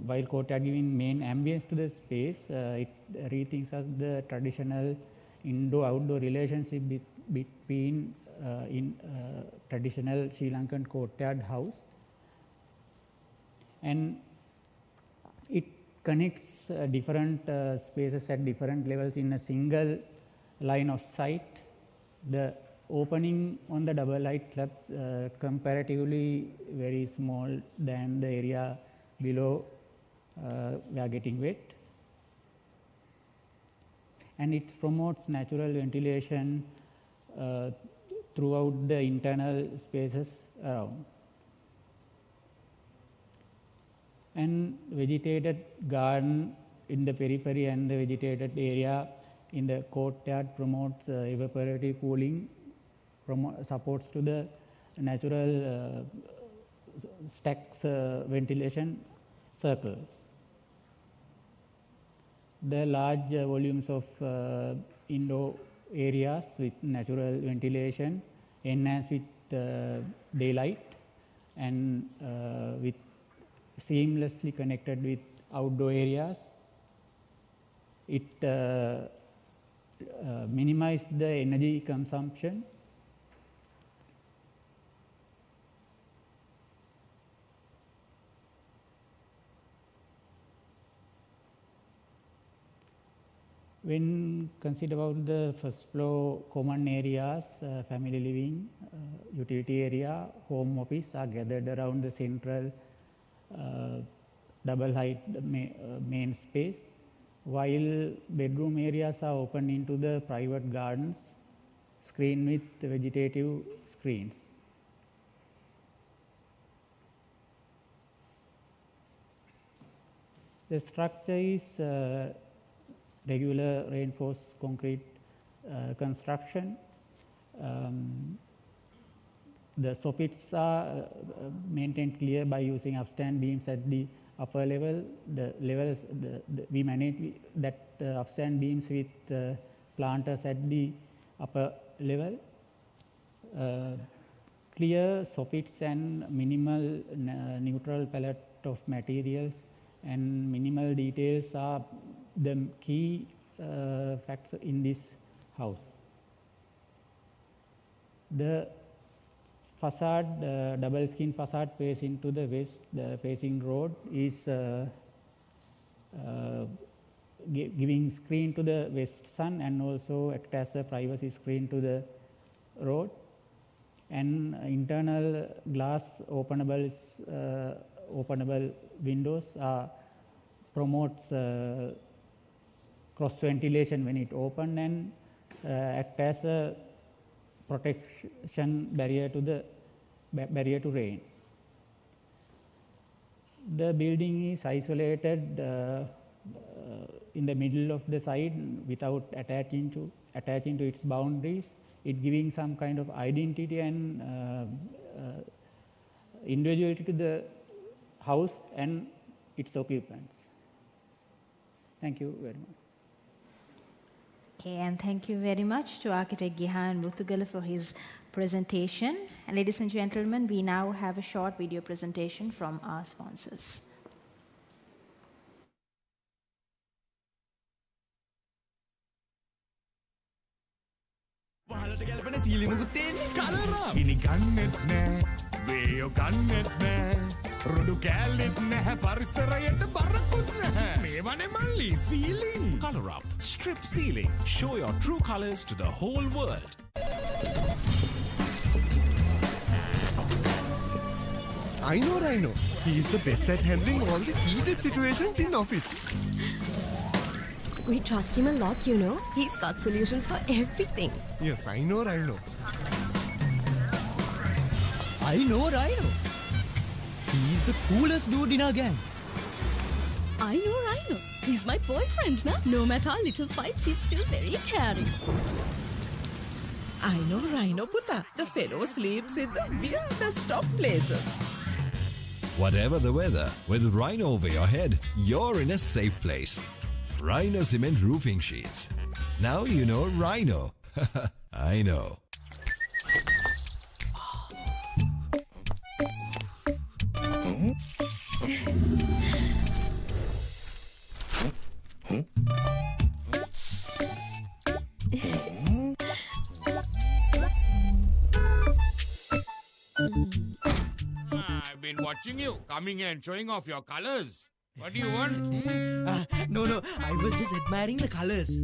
while courtyard giving main ambience to the space, it rethinks as the traditional indoor-outdoor relationship between traditional Sri Lankan courtyard house, and it connects different spaces at different levels in a single line of sight. The opening on the double light clubs comparatively very small than the area below we are getting wet, and it promotes natural ventilation throughout the internal spaces around. And vegetated garden in the periphery and the vegetated area in the courtyard promotes evaporative cooling, supports to the natural stacks ventilation circle. The large volumes of indoor areas with natural ventilation enhanced with daylight and with seamlessly connected with outdoor areas. It minimizes the energy consumption. When consider about the first floor common areas, family living, utility area, home office are gathered around the central double height main space, while bedroom areas are open into the private gardens screened with vegetative screens. The structure is regular reinforced concrete construction. The soffits are maintained clear by using upstand beams at the upper level. The levels we manage that upstand beams with planters at the upper level. Clear soffits and minimal neutral palette of materials and minimal details are the key facts in this house. The facade, double skin facade facing to the west, facing road is giving screen to the west sun and also act as a privacy screen to the road. And internal glass openable windows promotes cross ventilation when it open and act as a protection barrier to rain. The building is isolated in the middle of the site without attaching to its boundaries. It giving some kind of identity and individuality to the house and its occupants. Thank you very much. Okay, and thank you very much to Architect Gihan Muthugala for his presentation. And ladies and gentlemen, we now have a short video presentation from our sponsors. Rodu källit nähä parisserajat barakut nähä. Meevane malli ceiling. Color up, strip ceiling. Show your true colors to the whole world. I know. He's the best at handling all the heated situations in office. We trust him a lot, you know. He's got solutions for everything. Yes, I know. I know. He's the coolest dude in our gang. I know. He's my boyfriend, na? No matter how little fights, he's still very caring. I know Rhino Puta. The fellow sleeps in the weirdest of places. Whatever the weather, with Rhino over your head, you're in a safe place. Rhino cement roofing sheets. Now you know Rhino. I know. watching you, coming and showing off your colors. What do you want? No, I was just admiring the colors.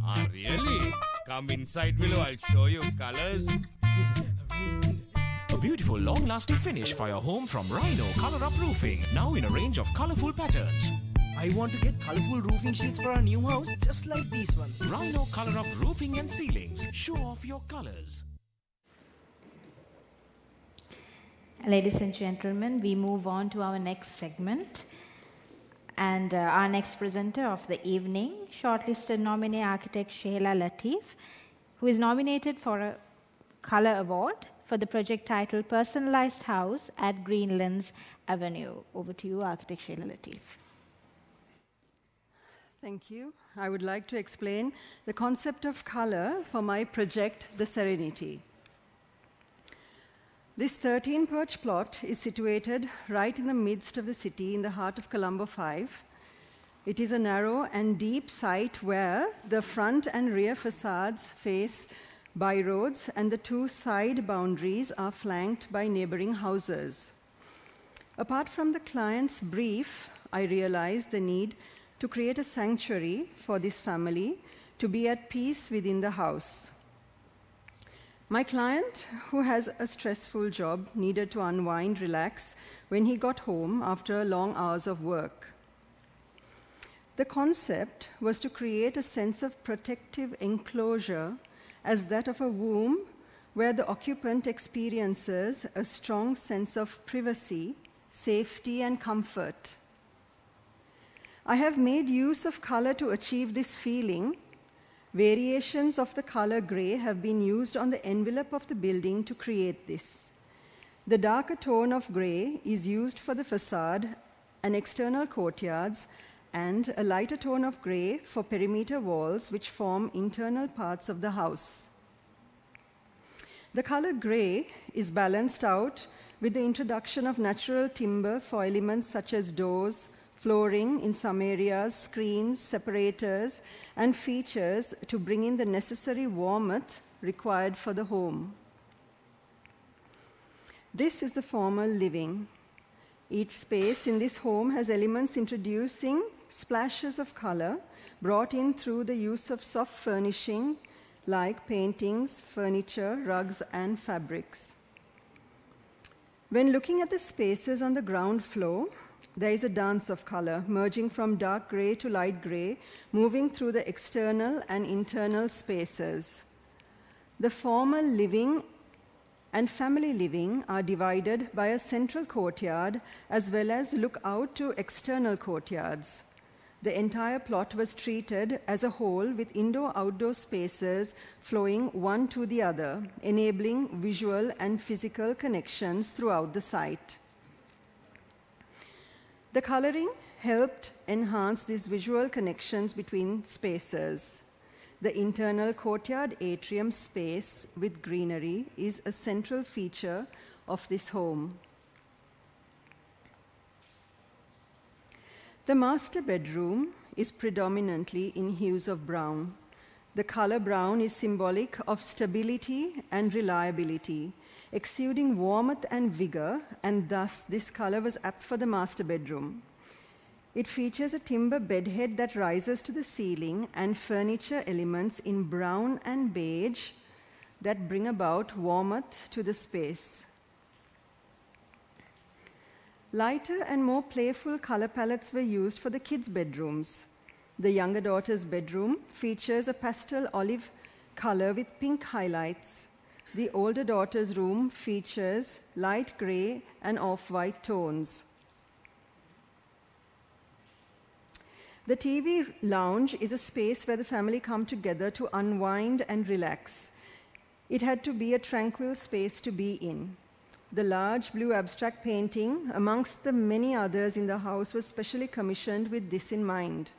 Ah, really? Come inside, Willow. I'll show you colors. A beautiful, long-lasting finish for your home from Rhino Color Up Roofing. Now in a range of colorful patterns. I want to get colorful roofing sheets for our new house, just like these ones. Rhino Color Up Roofing and Ceilings. Show off your colors. Ladies and gentlemen, we move on to our next segment. And our next presenter of the evening, shortlisted nominee architect Sheila Latif, who is nominated for a Color Award for the project titled Personalized House at Greenlands Avenue. Over to you, architect Sheila Latif. Thank you. I would like to explain the concept of color for my project, The Serenity. This 13-perch plot is situated right in the midst of the city in the heart of Colombo 5. It is a narrow and deep site where the front and rear facades face by roads and the two side boundaries are flanked by neighboring houses. Apart from the client's brief, I realized the need to create a sanctuary for this family to be at peace within the house. My client, who has a stressful job, needed to unwind, relax when he got home after long hours of work. The concept was to create a sense of protective enclosure as that of a womb where the occupant experiences a strong sense of privacy, safety, and comfort. I have made use of color to achieve this feeling. Variations of the color gray have been used on the envelope of the building to create this. The darker tone of gray is used for the facade and external courtyards, and a lighter tone of gray for perimeter walls which form internal parts of the house. The color gray is balanced out with the introduction of natural timber for elements such as doors, flooring in some areas, screens, separators, and features to bring in the necessary warmth required for the home. This is the formal living. Each space in this home has elements introducing splashes of color brought in through the use of soft furnishing like paintings, furniture, rugs, and fabrics. When looking at the spaces on the ground floor, there is a dance of color, merging from dark gray to light gray, moving through the external and internal spaces. The formal living and family living are divided by a central courtyard, as well as look out to external courtyards. The entire plot was treated as a whole with indoor-outdoor spaces flowing one to the other, enabling visual and physical connections throughout the site. The coloring helped enhance these visual connections between spaces. The internal courtyard atrium space with greenery is a central feature of this home. The master bedroom is predominantly in hues of brown. The color brown is symbolic of stability and reliability, exuding warmth and vigor, and thus this color was apt for the master bedroom. It features a timber bedhead that rises to the ceiling and furniture elements in brown and beige that bring about warmth to the space. Lighter and more playful color palettes were used for the kids' bedrooms. The younger daughter's bedroom features a pastel olive color with pink highlights. The older daughter's room features light gray and off-white tones. The TV lounge is a space where the family come together to unwind and relax. It had to be a tranquil space to be in. The large blue abstract painting, amongst the many others in the house, was specially commissioned with this in mind.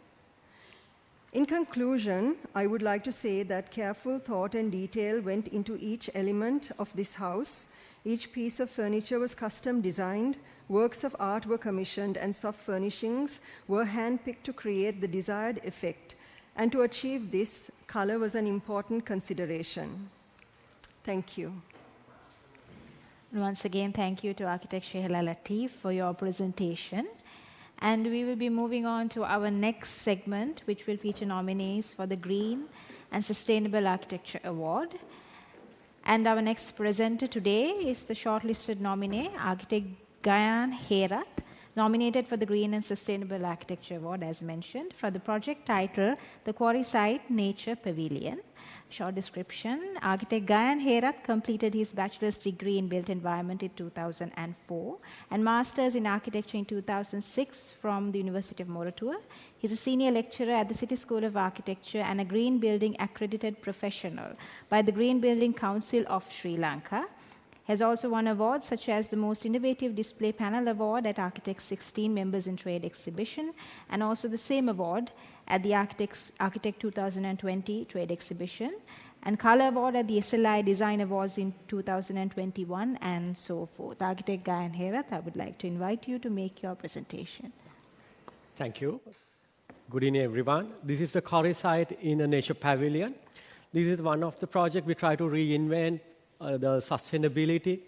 In conclusion, I would like to say that careful thought and detail went into each element of this house. Each piece of furniture was custom designed, works of art were commissioned, and soft furnishings were handpicked to create the desired effect. And to achieve this, color was an important consideration. Thank you. Once again, thank you to Architect Shehla Latif for your presentation. And we will be moving on to our next segment, which will feature nominees for the Green and Sustainable Architecture Award. And our next presenter today is the shortlisted nominee, Architect Gayan Herath, nominated for the Green and Sustainable Architecture Award, as mentioned, for the project titled The Quarry Site Nature Pavilion. Short description: Architect Gayan Herath completed his bachelor's degree in built environment in 2004 and master's in architecture in 2006 from the University of Moratuwa. He's a senior lecturer at the City School of Architecture and a green building accredited professional by the Green Building Council of Sri Lanka. Has also won awards such as the Most Innovative Display Panel Award at Architects 16 Members in Trade Exhibition, and also the same award at the Architect 2020 Trade Exhibition, and Color Award at the SLI Design Awards in 2021, and so forth. Architect Gayan Herath, I would like to invite you to make your presentation. Thank you. Good evening, everyone. This is the Quarry site in a nature pavilion. This is one of the projects we try to reinvent the sustainability,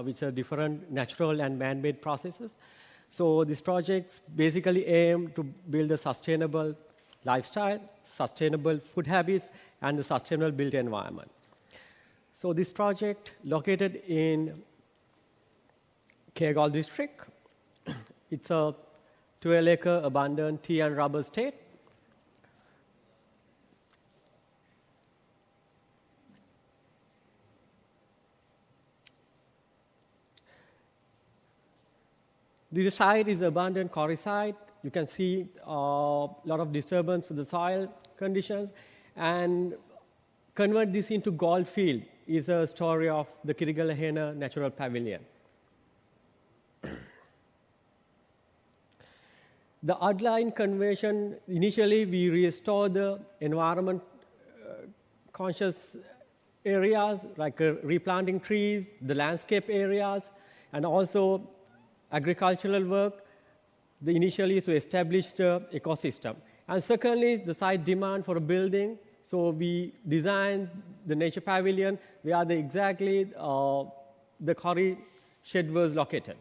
which are different natural and man-made processes. So these projects basically aim to build a sustainable lifestyle, sustainable food habits, and a sustainable built environment. So this project, located in Kegal district, it's a 12-acre abundant tea and rubber estate. This site is abandoned quarry site. You can see a lot of disturbance with the soil conditions, and convert this into golf field is a story of the Kirigalahena Natural Pavilion. The outline conversion, initially we restore the environment conscious areas like replanting trees, the landscape areas, and also agricultural work. The initially is to establish the ecosystem. And secondly, the site demand for a building. So we designed the nature pavilion where exactly the quarry shed was located.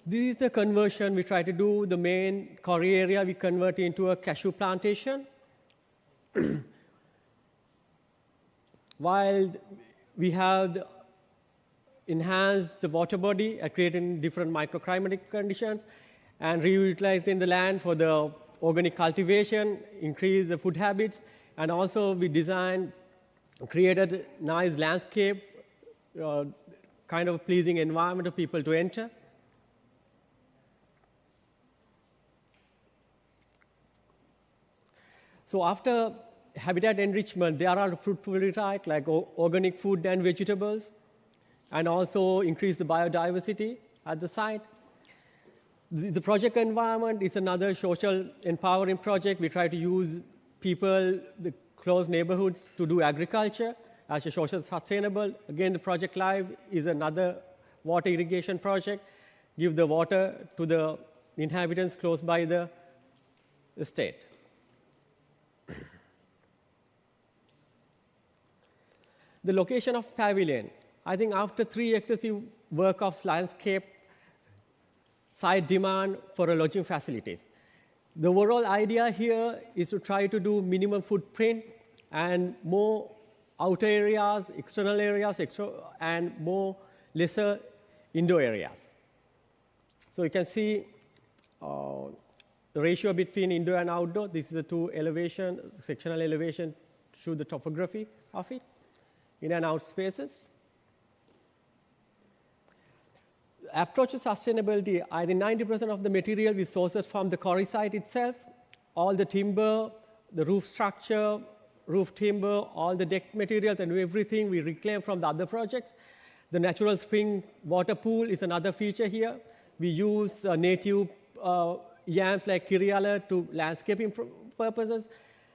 This is the conversion we try to do. The main quarry area we convert into a cashew plantation. While we have enhanced the water body, creating different microclimatic conditions, and reutilizing the land for the organic cultivation, increase the food habits, and also we designed, created nice landscape, kind of pleasing environment for people to enter. So after habitat enrichment, there are fruitful types like organic food and vegetables, and also increase the biodiversity at the site. The project environment is another social empowering project. We try to use people, the close neighborhoods, to do agriculture as a social sustainable. Again, the Project Live is another water irrigation project, give the water to the inhabitants close by the estate. The location of pavilion. I think after 3 excessive work of landscape, site demand for lodging facilities. The overall idea here is to try to do minimum footprint and more outer areas, external areas, and more lesser indoor areas. So you can see the ratio between indoor and outdoor. This is the two elevation, sectional elevation through the topography of it. In and out spaces. Approach to sustainability, I think 90% of the material we sourced from the quarry site itself. All the timber, the roof structure, roof timber, all the deck materials and everything we reclaim from the other projects. The natural spring water pool is another feature here. We use native yams like Kiriala to landscaping purposes.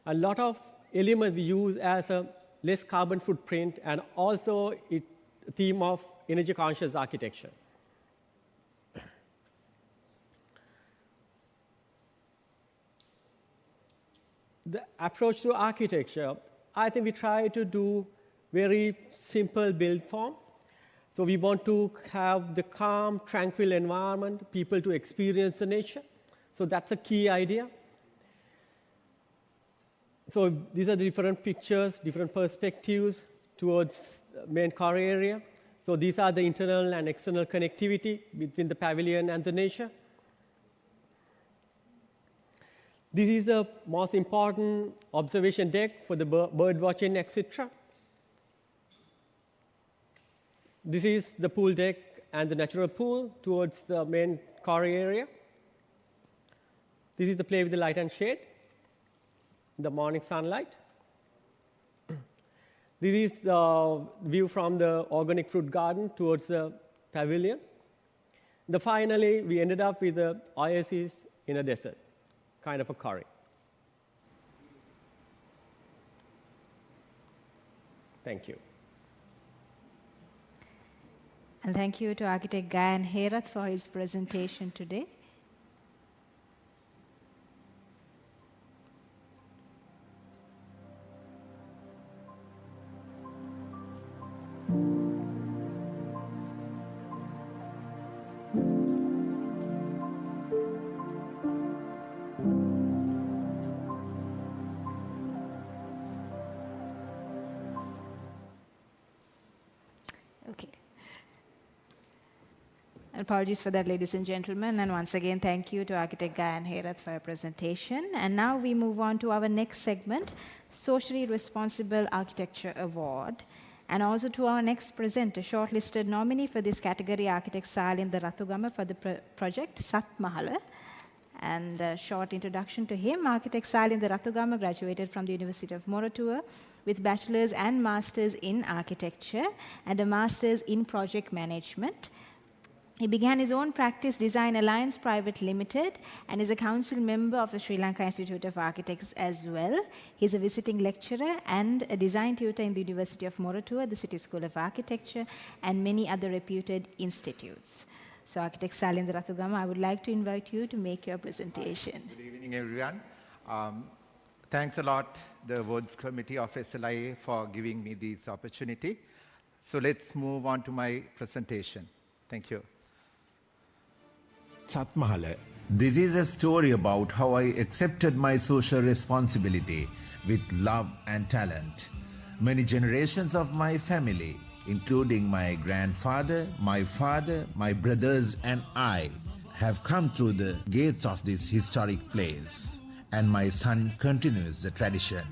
A lot of elements we use as a less carbon footprint, and also a theme of energy conscious architecture. the approach to architecture, I think we try to do very simple build form. So we want to have the calm, tranquil environment, people to experience the nature. So that's a key idea. So these are the different pictures, different perspectives towards the main core area. So these are the internal and external connectivity between the pavilion and the nature. This is the most important observation deck for the bird watching, etc. This is the pool deck and the natural pool towards the main core area. This is the play with the light and shade, the morning sunlight. This is the view from the organic fruit garden towards the pavilion. Finally, we ended up with the oasis in a desert, kind of a curry. Thank you. And thank you to architect Gayan Herath for his presentation today. Okay. Apologies for that, ladies and gentlemen. And once again, thank you to architect Gayan Herath for your presentation. And now we move on to our next segment, Socially Responsible Architecture Award. And also to our next presenter, shortlisted nominee for this category, architect Salinda Rathugama for the project Sat Mahala. And a short introduction to him, architect Salinda Rathugama graduated from the University of Moratuwa with bachelor's and master's in architecture and a master's in project management. He began his own practice, Design Alliance Private Limited, and is a council member of the Sri Lanka Institute of Architects as well. He's a visiting lecturer and a design tutor in the University of Moratuwa, the City School of Architecture, and many other reputed institutes. So, Architect Salinda Rathugama, I would like to invite you to make your presentation. Good evening, everyone. Thanks a lot, the Awards Committee of SLIA, for giving me this opportunity. So let's move on to my presentation. Thank you. Sat Mahala. This is a story about how I accepted my social responsibility with love and talent. Many generations of my family, including my grandfather, my father, my brothers, and I, have come through the gates of this historic place. And my son continues the tradition.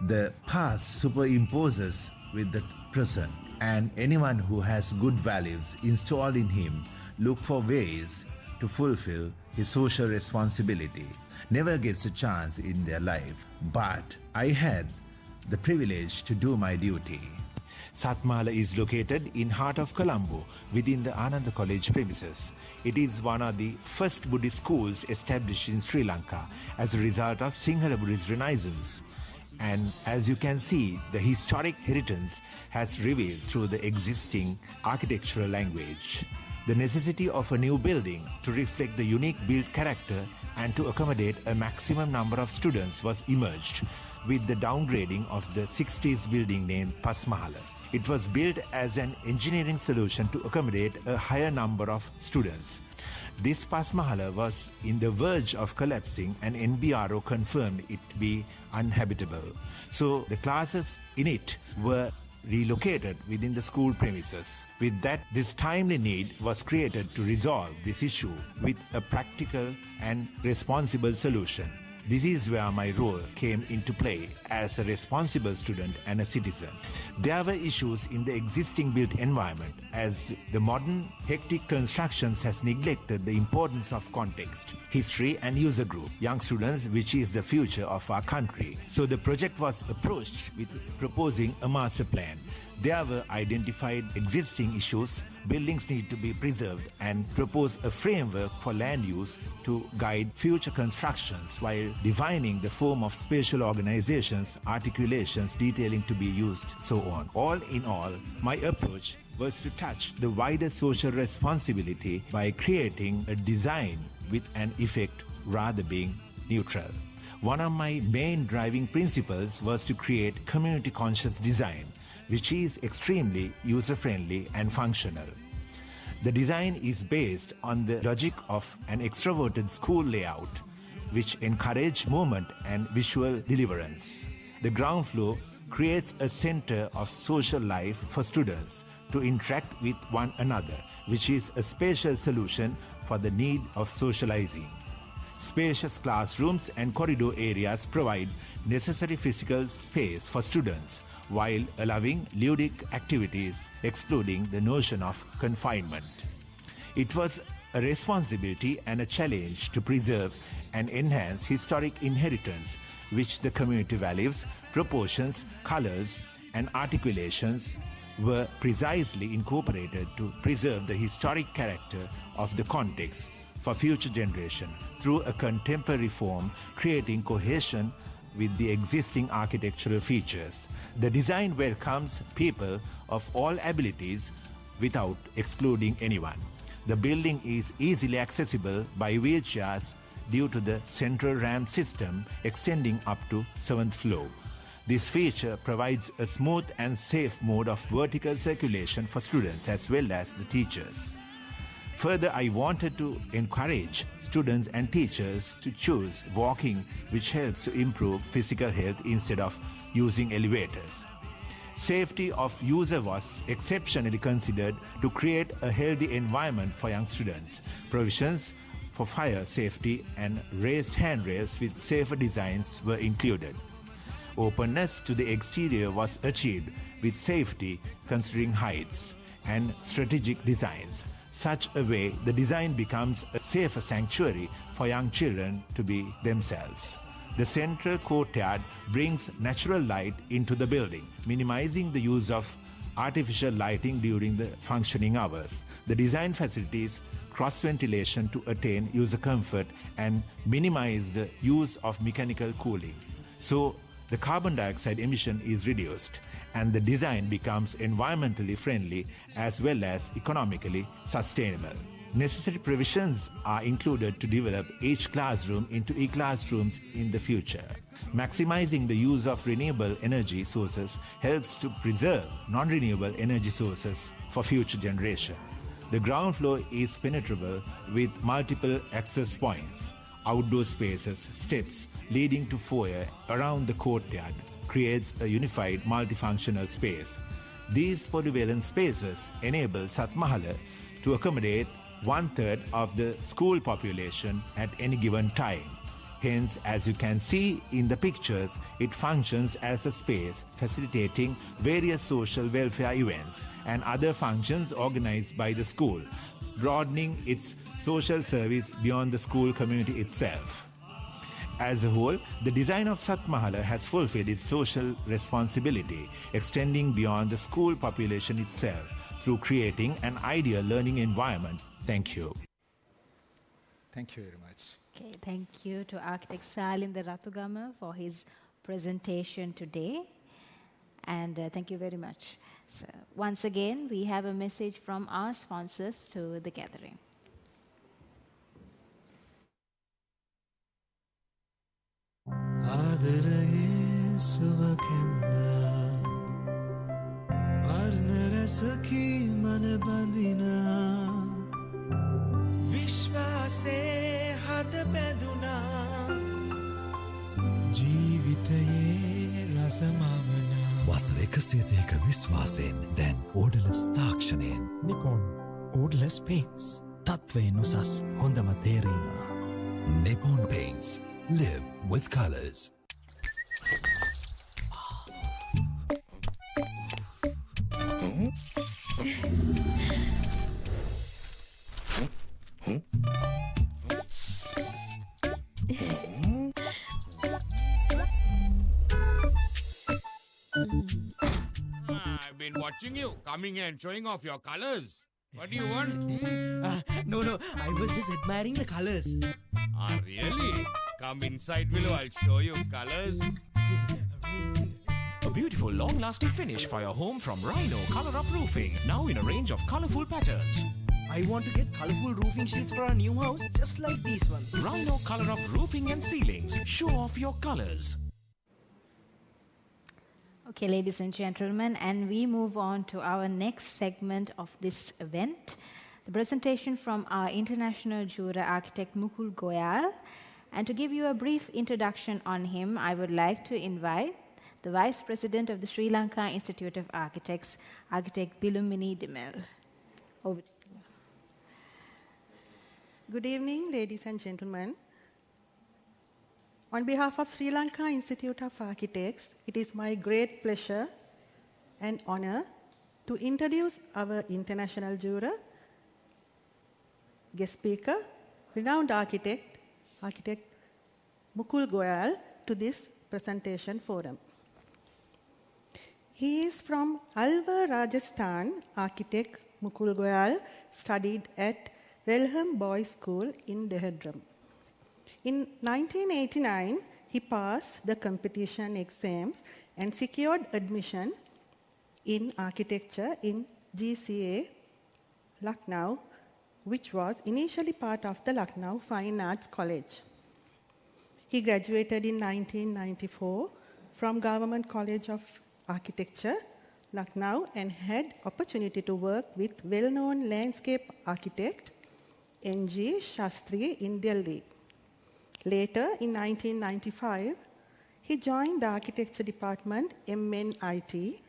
The past superimposes with the present, and anyone who has good values installed in him look for ways to fulfill his social responsibility. Never gets a chance in their life, but I had the privilege to do my duty. Sat Mahala is located in heart of Colombo within the Ananda College premises. It is one of the first Buddhist schools established in Sri Lanka as a result of Sinhala Buddhist Renaissance. And as you can see, the historic heritage has revealed through the existing architectural language. The necessity of a new building to reflect the unique built character and to accommodate a maximum number of students was emerged with the downgrading of the 60s building named Pas Mahala. It was built as an engineering solution to accommodate a higher number of students. This Pas Mahala was in the verge of collapsing and NBRO confirmed it to be uninhabitable. So the classes in it were relocated within the school premises. With that, this timely need was created to resolve this issue with a practical and responsible solution. This is where my role came into play as a responsible student and a citizen. There were issues in the existing built environment as the modern hectic constructions has neglected the importance of context, history and user group, young students, which is the future of our country. So the project was approached with proposing a master plan. There were identified existing issues, buildings need to be preserved, and propose a framework for land use to guide future constructions while defining the form of spatial organizations, articulations, detailing to be used, so on. All in all, my approach was to touch the wider social responsibility by creating a design with an effect rather being neutral. One of my main driving principles was to create community-conscious design, which is extremely user-friendly and functional. The design is based on the logic of an extroverted school layout, which encourages movement and visual deliverance. The ground floor creates a center of social life for students to interact with one another, which is a spatial solution for the need of socializing. Spacious classrooms and corridor areas provide necessary physical space for students while allowing ludic activities, excluding the notion of confinement. It was a responsibility and a challenge to preserve and enhance historic inheritance, which the community values, proportions, colors, and articulations were precisely incorporated to preserve the historic character of the context for future generation through a contemporary form, creating cohesion with the existing architectural features. The design welcomes people of all abilities without excluding anyone. The building is easily accessible by wheelchairs due to the central ramp system extending up to 7th floor. This feature provides a smooth and safe mode of vertical circulation for students as well as the teachers. Further, I wanted to encourage students and teachers to choose walking, which helps to improve physical health instead of using elevators. Safety of user was exceptionally considered to create a healthy environment for young students. Provisions for fire safety and raised handrails with safer designs were included. Openness to the exterior was achieved with safety considering heights and strategic designs. Such a way, the design becomes a safer sanctuary for young children to be themselves. The central courtyard brings natural light into the building, minimizing the use of artificial lighting during the functioning hours. The design facilities cross-ventilation to attain user comfort and minimize the use of mechanical cooling. So, the carbon dioxide emission is reduced and the design becomes environmentally friendly as well as economically sustainable. Necessary provisions are included to develop each classroom into e-classrooms in the future. Maximizing the use of renewable energy sources helps to preserve non-renewable energy sources for future generation. The ground floor is penetrable with multiple access points. Outdoor spaces, steps leading to foyer around the courtyard creates a unified multifunctional space. These polyvalent spaces enable Satmahala to accommodate 1/3 of the school population at any given time. Hence, as you can see in the pictures, it functions as a space facilitating various social welfare events and other functions organized by the school, broadening its social service beyond the school community itself. As a whole, the design of Satmahala has fulfilled its social responsibility, extending beyond the school population itself through creating an ideal learning environment. Thank you. Thank you very much. Okay, thank you to architect Salinda Ratugama for his presentation today. And thank you very much. So, once again, we have a message from our sponsors to the gathering. විශ්වාසේ හද බැඳුනා ජීවිතයේ රසමවනා වසර 130ක විශ්වාසයෙන් දැන් ඕඩලස් තාක්ෂණයෙන් Nippon ඕඩලස් paints තත්වයෙන් උසස් හොඳම තේරීම Nippon Paints. Live with colors. I've been watching you, coming and showing off your colors. What do you want? No, I was just admiring the colors. Ah, really? Come inside, Willow. I'll show you colors. A beautiful long-lasting finish for your home from Rhino Color Up Roofing. Now in a range of colorful patterns. I want to get colorful roofing sheets for our new house, just like these ones. Rhino Color Up Roofing and Ceilings. Show off your colors. Okay, ladies and gentlemen, and we move on to our next segment of this event, the presentation from our international juror, architect Mukul Goyal. And to give you a brief introduction on him, I would like to invite the Vice President of the Sri Lanka Institute of Architects, Architect Dilumini Demel. Over to you. Good evening, ladies and gentlemen. On behalf of Sri Lanka Institute of Architects, it is my great pleasure and honor to introduce our international juror, guest speaker, renowned architect Mukul Goyal, to this presentation forum. He is from Alwar, Rajasthan. Architect Mukul Goyal studied at Welham Boys School in Dehradun. In 1989, he passed the competition exams and secured admission in architecture in GCA, Lucknow, which was initially part of the Lucknow Fine Arts College. He graduated in 1994 from Government College of Architecture, Lucknow, and had opportunity to work with well-known landscape architect N.G. Shastri in Delhi. Later, in 1995, he joined the architecture department, MNIT,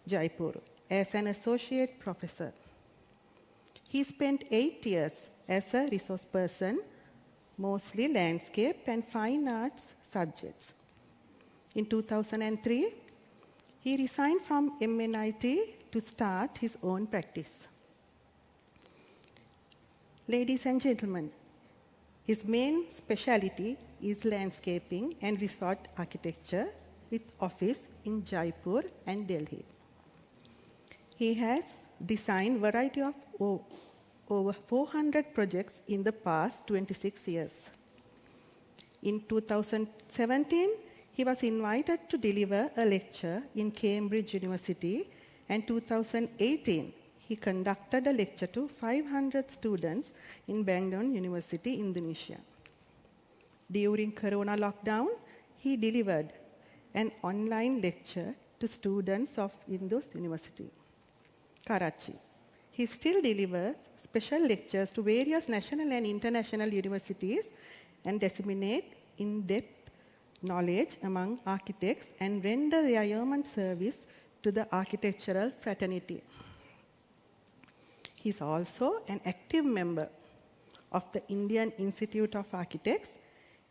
Jaipur, as an associate professor. He spent 8 years as a resource person, mostly landscape and fine arts subjects. In 2003, he resigned from MNIT to start his own practice. Ladies and gentlemen, his main specialty is landscaping and resort architecture with office in Jaipur and Delhi. He has designed a variety of over 400 projects in the past 26 years. In 2017, he was invited to deliver a lecture in Cambridge University, and 2018, he conducted a lecture to 500 students in Bandung University, Indonesia. During Corona lockdown, he delivered an online lecture to students of Indus University, Karachi. He still delivers special lectures to various national and international universities and disseminate in-depth knowledge among architects and render their yeoman service to the architectural fraternity. He is also an active member of the Indian Institute of Architects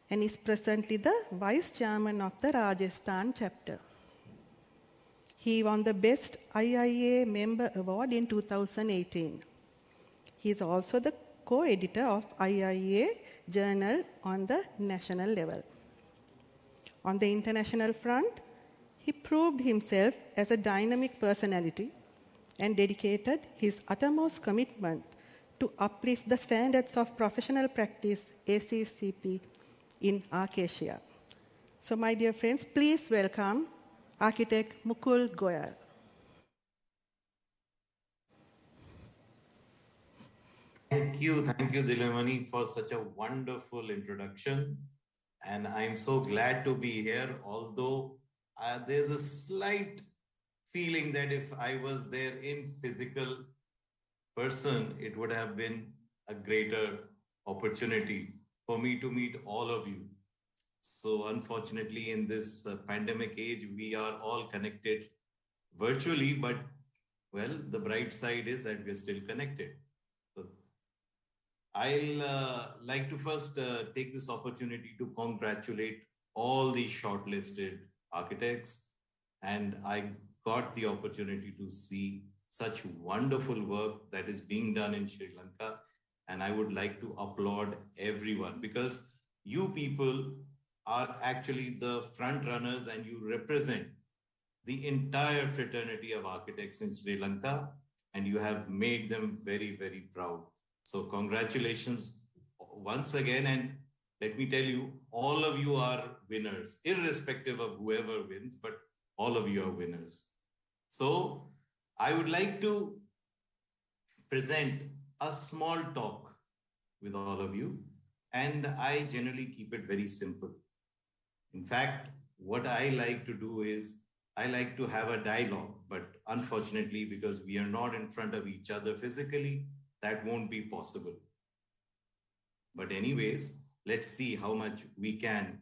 and is presently the Vice Chairman of the Rajasthan chapter. He won the Best IIA Member Award in 2018. He is also the co-editor of IIA Journal on the national level. On the international front, he proved himself as a dynamic personality and dedicated his uttermost commitment to uplift the standards of professional practice, ACCP, in Arcasia. So, my dear friends, please welcome Architect Mukul Goyal. Thank you, Dilumani, for such a wonderful introduction. And I'm so glad to be here, although there's a slight feeling that if I was there in physical person, it would have been a greater opportunity for me to meet all of you. So unfortunately, in this pandemic age, we are all connected virtually, but well, the bright side is that we're still connected. So I'll like to first take this opportunity to congratulate all the shortlisted architects. And I got the opportunity to see such wonderful work that is being done in Sri Lanka. And I would like to applaud everyone, because you people are actually the front runners and you represent the entire fraternity of architects in Sri Lanka, and you have made them very, very proud. So congratulations once again. And let me tell you, all of you are winners, irrespective of whoever wins, but all of you are winners. So I would like to present a small talk with all of you, and I generally keep it very simple. In fact, what I like to do is I like to have a dialogue, but unfortunately, because we are not in front of each other physically, that won't be possible. But anyways, let's see how much we can,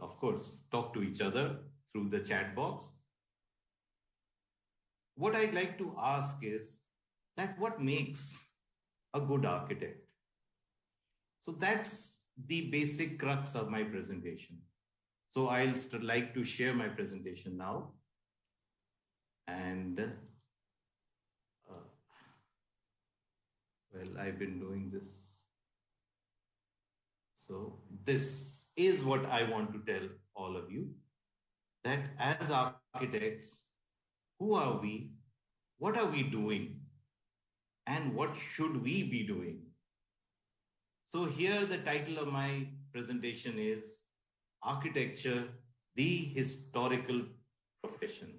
of course, talk to each other through the chat box. What I'd like to ask is that what makes a good architect? So that's the basic crux of my presentation. So I'll like to share my presentation now. And well, I've been doing this. So this is what I want to tell all of you, that as architects, who are we? What are we doing? And what should we be doing? So here the title of my presentation is Architecture, the Historical Profession.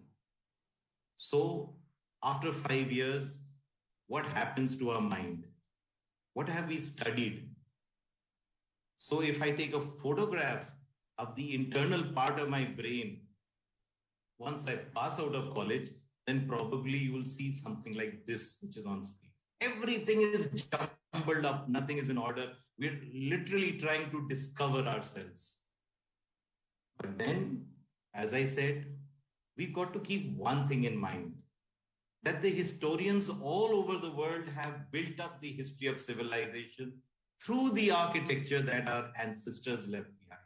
So after 5 years, what happens to our mind? What have we studied? So if I take a photograph of the internal part of my brain, once I pass out of college, then probably you will see something like this, which is on screen. Everything is jumbled up, nothing is in order. We're literally trying to discover ourselves. But then, as I said, we've got to keep one thing in mind, that the historians all over the world have built up the history of civilization through the architecture that our ancestors left behind.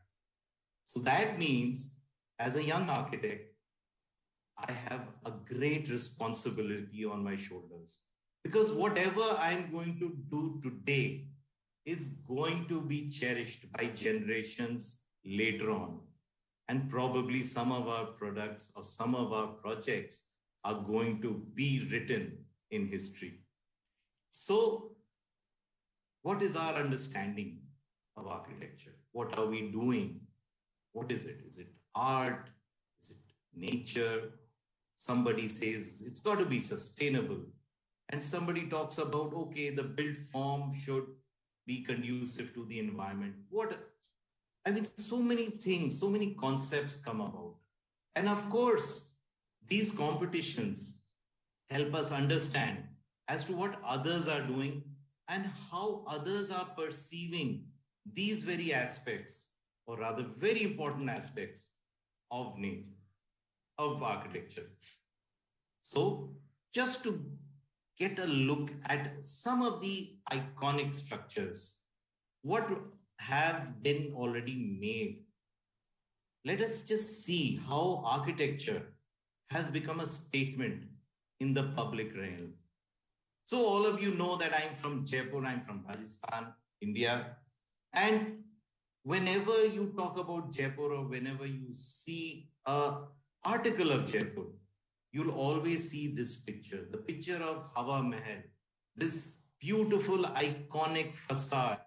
So that means, as a young architect, I have a great responsibility on my shoulders, because whatever I'm going to do today is going to be cherished by generations later on. And probably some of our products or some of our projects are going to be written in history. So what is our understanding of architecture? What are we doing? What is it? Is it art? Is it nature? Somebody says it's got to be sustainable. And somebody talks about, okay, the built form should be conducive to the environment. I mean, so many things, so many concepts come about. And of course, these competitions help us understand as to what others are doing and how others are perceiving these very aspects, or rather very important aspects of nature, of architecture. So just to get a look at some of the iconic structures, what have been already made. Let us just see how architecture has become a statement in the public realm. So all of you know that I'm from Jaipur, I'm from Rajasthan, India. And whenever you talk about Jaipur or whenever you see an article of Jaipur, you'll always see this picture, the picture of Hawa Mahal, this beautiful iconic facade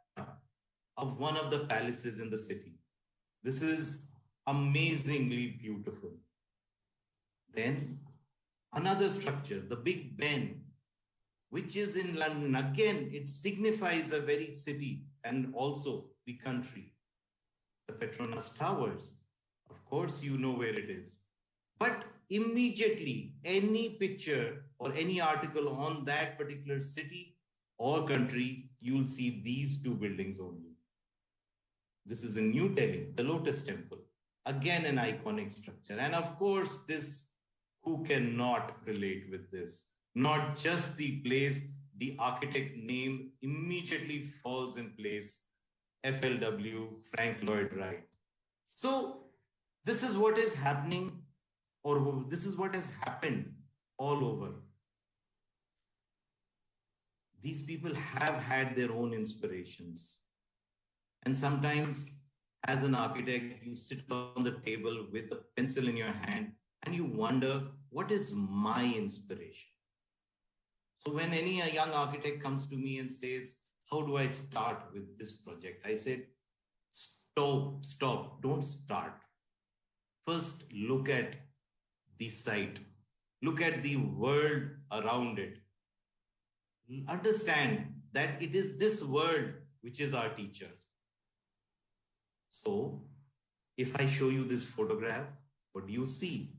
of one of the palaces in the city. This is amazingly beautiful. Then another structure, the Big Ben, which is in London. Again, it signifies a very city and also the country. The Petronas Towers, of course, you know where it is. But immediately, any picture or any article on that particular city or country, you'll see these two buildings only. This is in New Delhi, the Lotus Temple. Again, an iconic structure. And of course, this, who cannot relate with this? Not just the place, the architect name immediately falls in place, FLW, Frank Lloyd Wright. So this is what is happening, or this is what has happened all over. These people have had their own inspirations. And sometimes, as an architect, you sit on the table with a pencil in your hand and you wonder, what is my inspiration? So when any young architect comes to me and says, how do I start with this project? I said, stop, don't start. First, look at the site. Look at the world around it. understand that it is this world which is our teacher. So, if I show you this photograph, what do you see?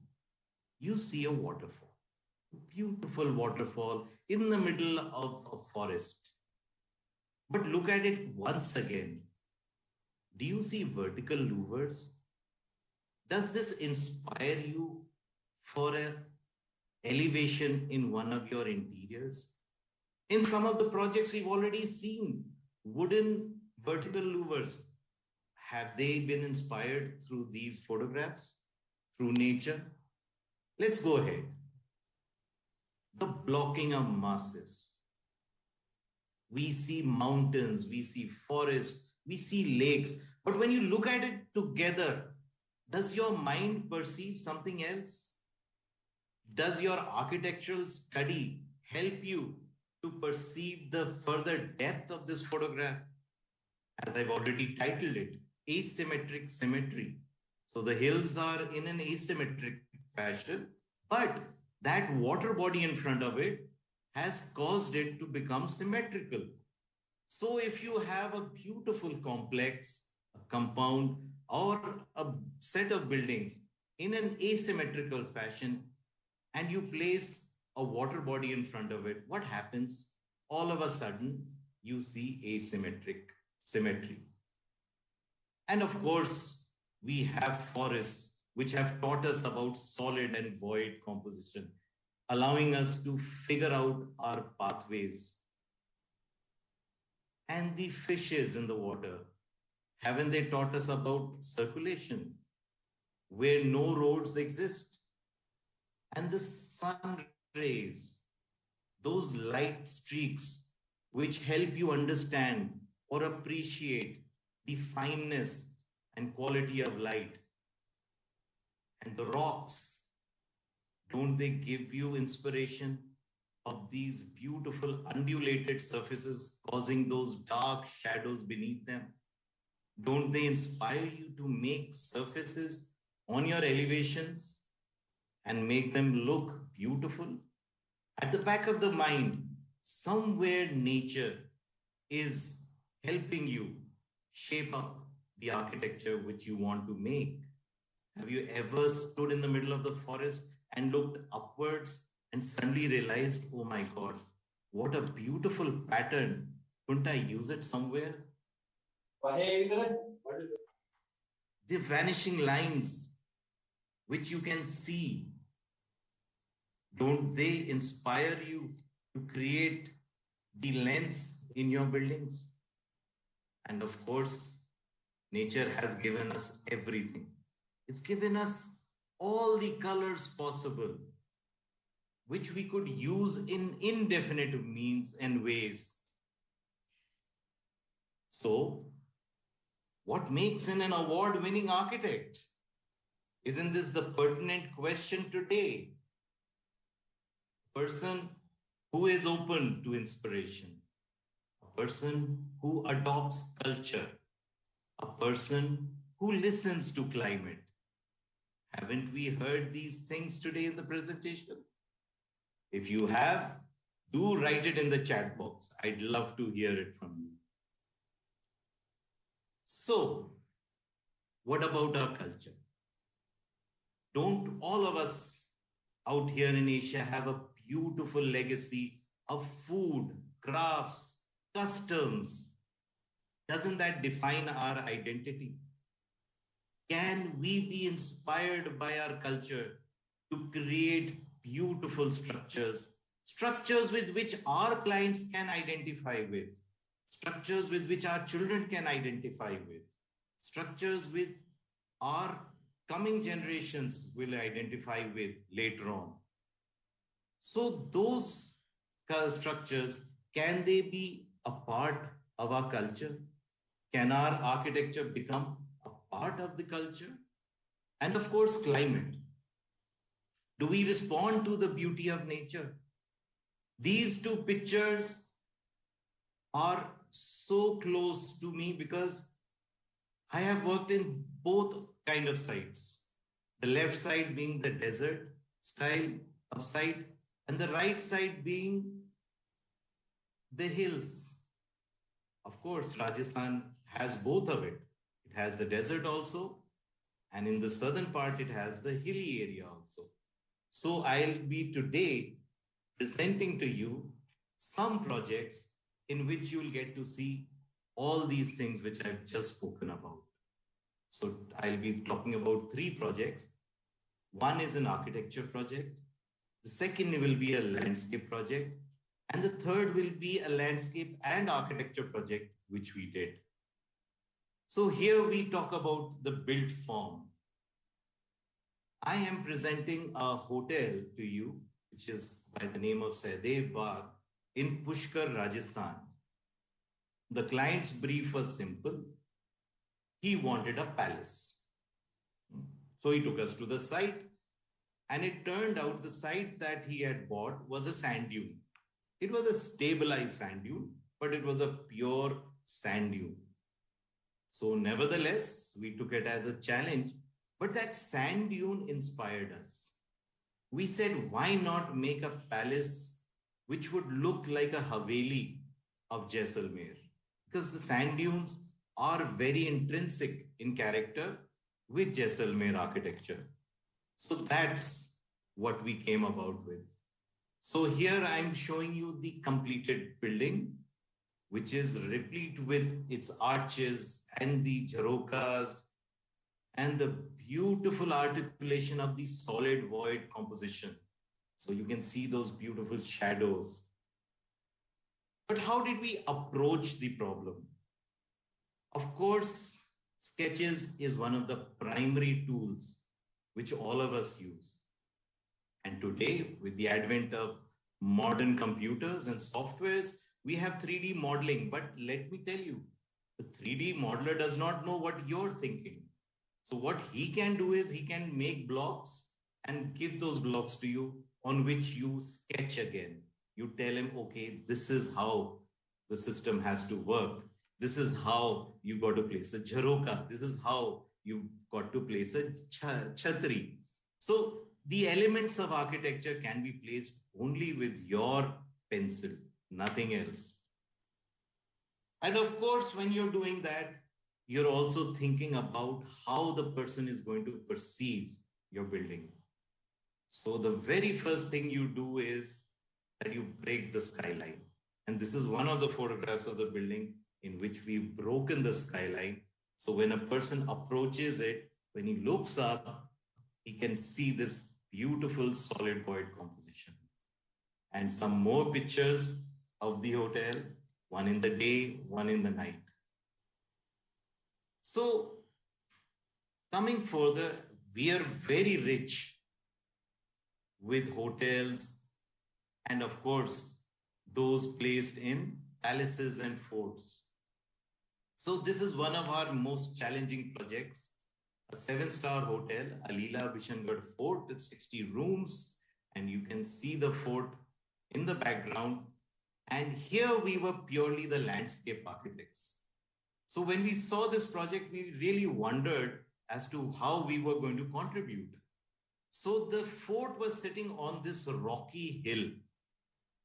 You see a waterfall, a beautiful waterfall in the middle of a forest. But look at it once again. Do you see vertical louvers? Does this inspire you for an elevation in one of your interiors? In some of the projects we've already seen wooden vertical louvers. Have they been inspired through these photographs, through nature? Let's go ahead. The blocking of masses. We see mountains, we see forests, we see lakes. But when you look at it together, does your mind perceive something else? Does your architectural study help you to perceive the further depth of this photograph? As I've already titled it, asymmetric symmetry. So the hills are in an asymmetric fashion, but that water body in front of it has caused it to become symmetrical. So if you have a beautiful complex, a compound, or a set of buildings in an asymmetrical fashion, and you place a water body in front of it, what happens? All of a sudden, you see asymmetric symmetry. And of course, we have forests which have taught us about solid and void composition, allowing us to figure out our pathways. And the fishes in the water, haven't they taught us about circulation, where no roads exist? And the sun rays, those light streaks, which help you understand or appreciate the fineness and quality of light. And the rocks, don't they give you inspiration of these beautiful undulated surfaces causing those dark shadows beneath them? Don't they inspire you to make surfaces on your elevations and make them look beautiful? At the back of the mind, somewhere nature is helping you shape up the architecture which you want to make. Have you ever stood in the middle of the forest and looked upwards and suddenly realized, oh my God, what a beautiful pattern. Couldn't I use it somewhere? The vanishing lines which you can see, don't they inspire you to create the lens in your buildings? And of course, nature has given us everything. It's given us all the colors possible, which we could use in indefinite means and ways. So, what makes an award-winning architect? Isn't this the pertinent question today? A person who is open to inspiration, a person who adopts culture, a person who listens to climate. Haven't we heard these things today in the presentation? If you have, do write it in the chat box. I'd love to hear it from you. So, what about our culture? Don't all of us out here in Asia have a beautiful legacy of food, crafts, customs? Doesn't that define our identity? Can we be inspired by our culture to create beautiful structures, structures with which our clients can identify with, structures with which our children can identify with, structures with our coming generations will identify with later on? So those structures, can they be a part of our culture? Can our architecture become a part of the culture? And of course, climate. Do we respond to the beauty of nature? These two pictures are so close to me because I have worked in both kind of sites. The left side being the desert style of site, and the right side being the hills. Of course, Rajasthan has both of it. It has the desert also, and in the southern part, it has the hilly area also. So I'll be today presenting to you some projects in which you'll get to see all these things which I've just spoken about. So I'll be talking about 3 projects. One is an architecture project. The second will be a landscape project. And the third will be a landscape and architecture project, which we did. So here we talk about the built form. I am presenting a hotel to you, which is by the name of Sahdev Bagh in Pushkar, Rajasthan. The client's brief was simple. He wanted a palace. So he took us to the site, and it turned out the site that he had bought was a sand dune. It was a stabilized sand dune, but it was a pure sand dune. So nevertheless, we took it as a challenge, but that sand dune inspired us. We said, why not make a palace which would look like a Haveli of Jaisalmer? Because the sand dunes are very intrinsic in character with Jaisalmer architecture. So that's what we came about with. So here I'm showing you the completed building, which is replete with its arches and the jharokas and the beautiful articulation of the solid void composition. So you can see those beautiful shadows. But how did we approach the problem? Of course, sketches is one of the primary tools which all of us use. And today, with the advent of modern computers and softwares, we have 3D modeling. But let me tell you, the 3D modeler does not know what you're thinking. So what he can do is he can make blocks and give those blocks to you on which you sketch again. You tell him, okay, this is how the system has to work. This is how you got to place a jharoka. This is how you got to place a chhatri. So the elements of architecture can be placed only with your pencil, nothing else. And of course, when you're doing that, you're also thinking about how the person is going to perceive your building. So the very first thing you do is that you break the skyline. And this is one of the photographs of the building in which we've broken the skyline. So when a person approaches it, when he looks up, he can see this beautiful solid void composition. And some more pictures of the hotel, one in the day, one in the night. So coming further, we are very rich with hotels and of course, those placed in palaces and forts. So this is one of our most challenging projects, a 7-star hotel, Alila Bishangarh Fort with 60 rooms, and you can see the fort in the background. And here we were purely the landscape architects. So when we saw this project, we really wondered as to how we were going to contribute. So the fort was sitting on this rocky hill,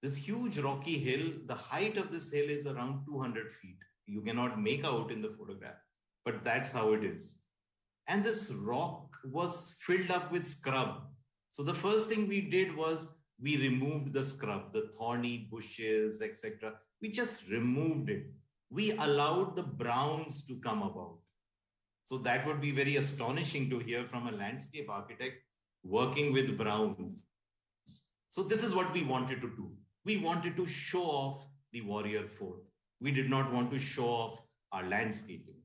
this huge rocky hill. The height of this hill is around 200 feet. You cannot make out in the photograph, but that's how it is. And this rock was filled up with scrub. So the first thing we did was we removed the scrub, the thorny bushes, etc. We just removed it. We allowed the browns to come about. So that would be very astonishing to hear from a landscape architect working with browns. So this is what we wanted to do. We wanted to show off the warrior fort. We did not want to show off our landscaping.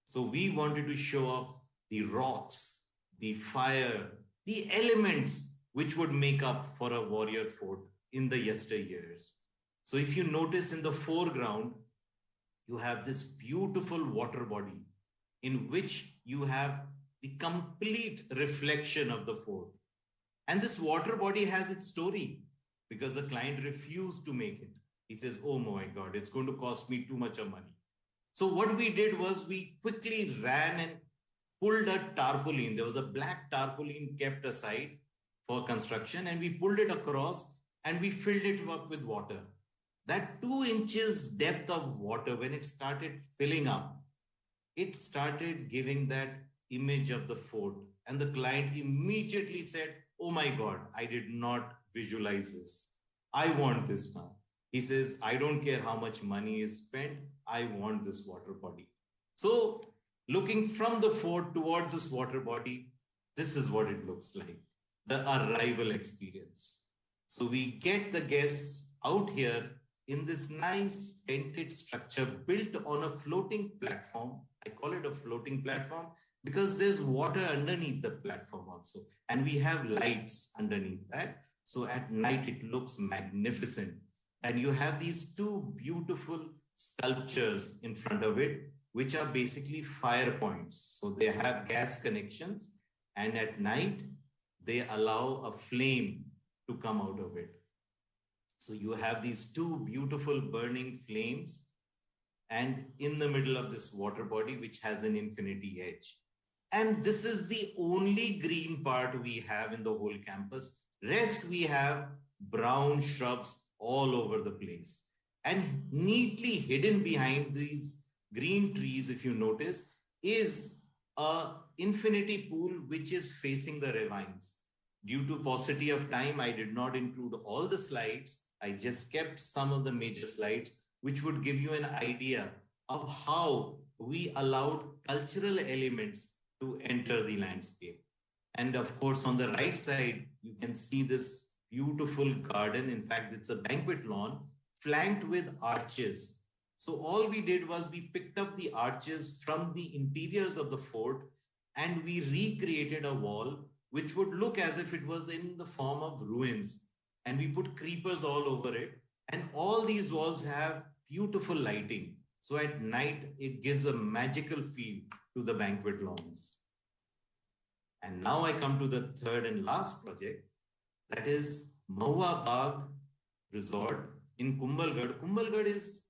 So we wanted to show off the rocks, the fire, the elements which would make up for a warrior fort in the yesteryears. So if you notice in the foreground, you have this beautiful water body in which you have the complete reflection of the fort. And this water body has its story because the client refused to make it. He says, oh my God, it's going to cost me too much of money. So what we did was we quickly ran and pulled a tarpaulin. There was a black tarpaulin kept aside for construction, and we pulled it across and we filled it up with water. that 2 inches depth of water, when it started filling up, it started giving that image of the fort. And the client immediately said, oh my God, I did not visualize this. I want this now. He says, I don't care how much money is spent. I want this water body. So looking from the fort towards this water body, this is what it looks like, the arrival experience. So we get the guests out here in this nice tented structure built on a floating platform. I call it a floating platform because there's water underneath the platform also. And we have lights underneath that. So at night, it looks magnificent. And you have these 2 beautiful sculptures in front of it, which are basically fire points. So they have gas connections. And at night, they allow a flame to come out of it. So you have these 2 beautiful burning flames and in the middle of this water body, which has an infinity edge. And this is the only green part we have in the whole campus. Rest, we have brown shrubs all over the place. And neatly hidden behind these green trees, if you notice, is an infinity pool which is facing the ravines. Due to paucity of time, I did not include all the slides. I just kept some of the major slides, which would give you an idea of how we allowed cultural elements to enter the landscape. And of course, on the right side, you can see this beautiful garden. In fact, it's a banquet lawn flanked with arches. So all we did was we picked up the arches from the interiors of the fort and we recreated a wall which would look as if it was in the form of ruins. And we put creepers all over it. And all these walls have beautiful lighting. So at night, it gives a magical feel to the banquet lawns. And now I come to the third and last project, that is Mahua Bagh Resort in Kumbhalgarh. Kumbhalgarh is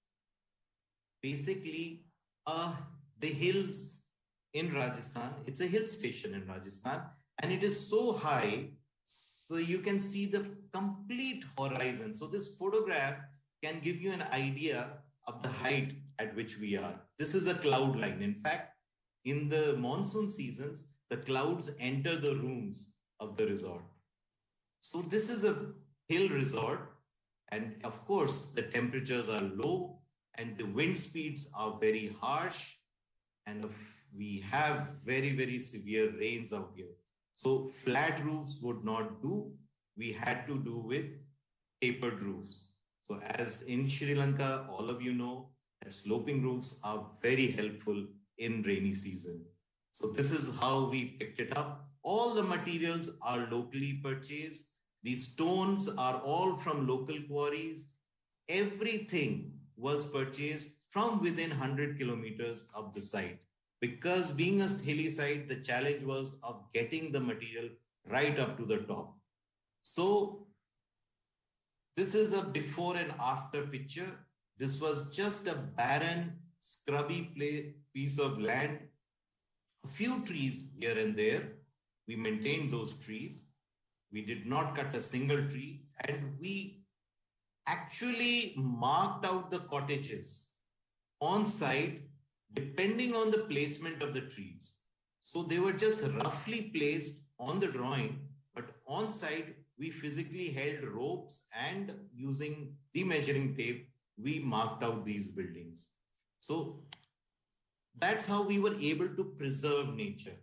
basically the hills in Rajasthan. It's a hill station in Rajasthan, and it is so high, so you can see the complete horizon. So this photograph can give you an idea of the height at which we are. This is a cloud line. In fact, in the monsoon seasons, the clouds enter the rooms of the resort. So this is a hill resort. And of course, the temperatures are low and the wind speeds are very harsh. And we have very, very severe rains out here. So flat roofs would not do. We had to do with tapered roofs. So as in Sri Lanka, all of you know that sloping roofs are very helpful in rainy season. So this is how we picked it up. All the materials are locally purchased. These stones are all from local quarries. Everything was purchased from within 100 kilometers of the site. Because being a hilly site, the challenge was of getting the material right up to the top. So this is a before and after picture. This was just a barren, scrubby piece of land. A few trees here and there. We maintained those trees. We did not cut a single tree, and we actually marked out the cottages on site depending on the placement of the trees. So they were just roughly placed on the drawing, but on site, we physically held ropes and using the measuring tape, we marked out these buildings. So that's how we were able to preserve nature.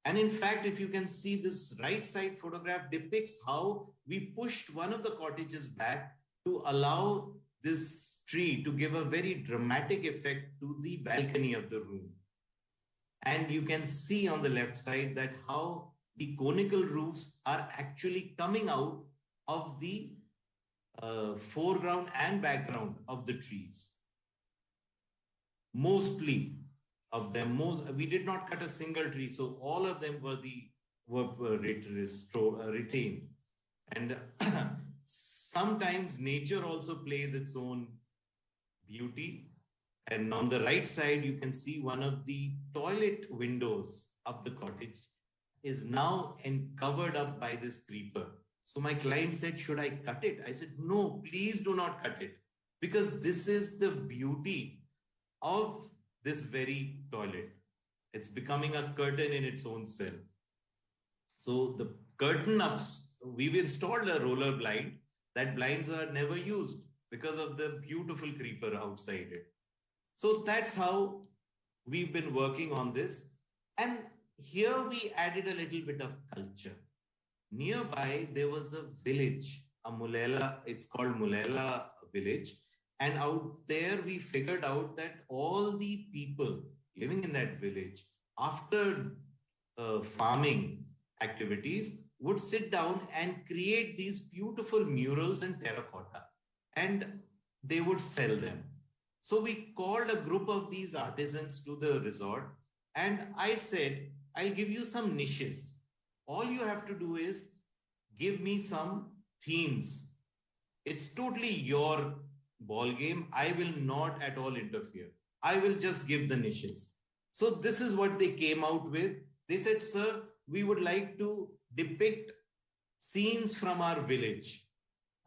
And in fact, if you can see, this right side photograph depicts how we pushed one of the cottages back to allow this tree to give a very dramatic effect to the balcony of the room. And you can see on the left side that how the conical roofs are actually coming out of the foreground and background of the trees. Mostly of them, we did not cut a single tree, so all of them were retained. And sometimes nature also plays its own beauty. And on the right side, you can see one of the toilet windows of the cottage is now covered up by this creeper. So my client said, should I cut it? I said, no, please do not cut it. because this is the beauty of this very toilet. It's becoming a curtain in its own self. So the curtain ups, we've installed a roller blind. That blinds are never used because of the beautiful creeper outside it. So that's how we've been working on this. And here we added a little bit of culture. Nearby, there was a village, a Mulela, it's called Mulela village. And out there, we figured out that all the people living in that village, after farming activities, would sit down and create these beautiful murals in terracotta, and they would sell them. So we called a group of these artisans to the resort, and I said, I'll give you some niches. All you have to do is give me some themes. It's totally your ball game. I will not at all interfere. I will just give the niches. So this is what they came out with. They said, sir, we would like to depict scenes from our village.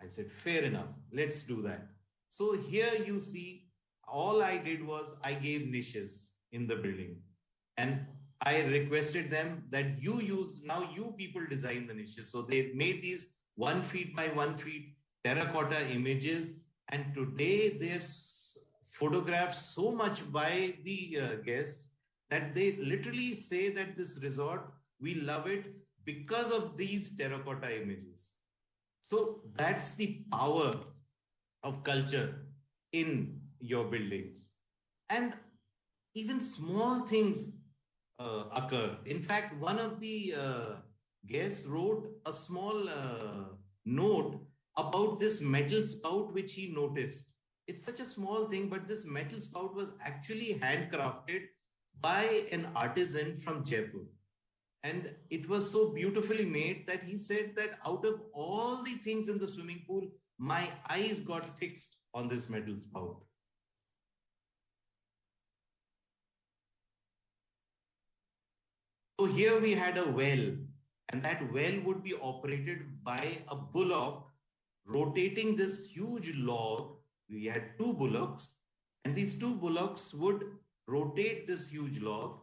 I said, fair enough, let's do that. So here you see, all I did was I gave niches in the building, and I requested them that you use, now you people design the niches. So they made these 1 feet by 1 feet terracotta images, and today they're photographed so much by the guests that they literally say that this resort, we love it because of these terracotta images. So that's the power of culture in your buildings. And even small things occur. In fact, one of the guests wrote a small note about this metal spout which he noticed. It's such a small thing, but this metal spout was actually handcrafted by an artisan from Jaipur. And it was so beautifully made that he said that out of all the things in the swimming pool, my eyes got fixed on this metal spout. So here we had a well, and that well would be operated by a bullock rotating this huge log. We had 2 bullocks, and these 2 bullocks would rotate this huge log,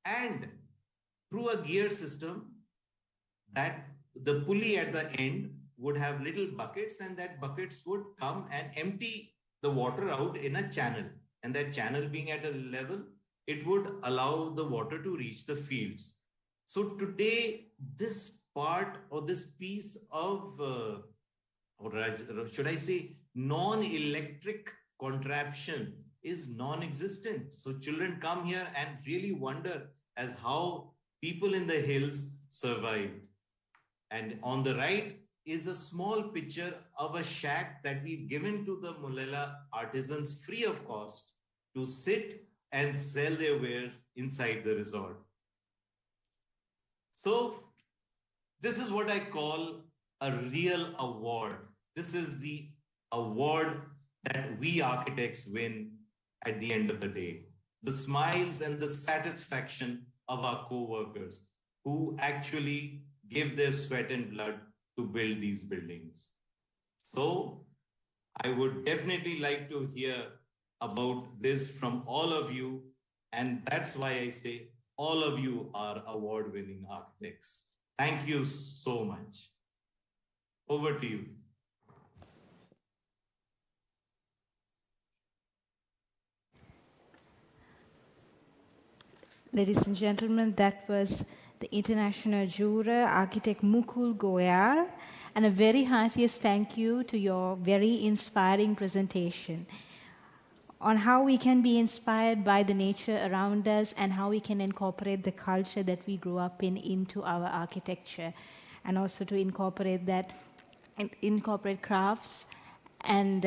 and through a gear system, that the pulley at the end would have little buckets, and that buckets would come and empty the water out in a channel. And that channel being at a level, it would allow the water to reach the fields. So today, this part or this piece of, or should I say, non-electric contraption is non-existent. So children come here and really wonder as how people in the hills survived. And on the right is a small picture of a shack that we've given to the Mulela artisans free of cost to sit and sell their wares inside the resort. So this is what I call a real award. This is the award that we architects win at the end of the day. The smiles and the satisfaction of our co-workers who actually give their sweat and blood to build these buildings. So I would definitely like to hear about this from all of you. And that's why I say all of you are award-winning architects. Thank you so much. Over to you. Ladies and gentlemen, that was the international juror, architect Mukul Goyal, and a very heartiest thank you to your very inspiring presentation on how we can be inspired by the nature around us and how we can incorporate the culture that we grew up in into our architecture, and also to incorporate that, incorporate crafts and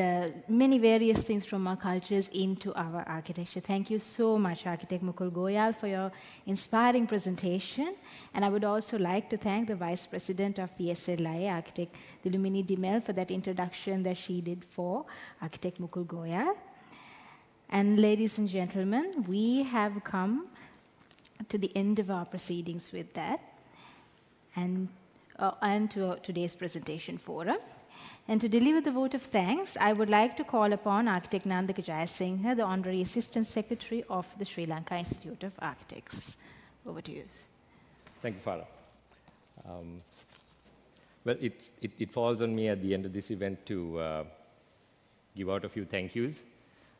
many various things from our cultures into our architecture. Thank you so much, Architect Mukul Goyal, for your inspiring presentation. And I would also like to thank the Vice President of the SLI, Architect Dilumini Dimel, for that introduction that she did for Architect Mukul Goyal. And ladies and gentlemen, we have come to the end of our proceedings with that, and to today's presentation forum. And to deliver the vote of thanks, I would like to call upon Architect Nandaka Jayasinghe, the Honorary Assistant Secretary of the Sri Lanka Institute of Architects. Over to you. Thank you, Farah. Well, it falls on me at the end of this event to give out a few thank yous.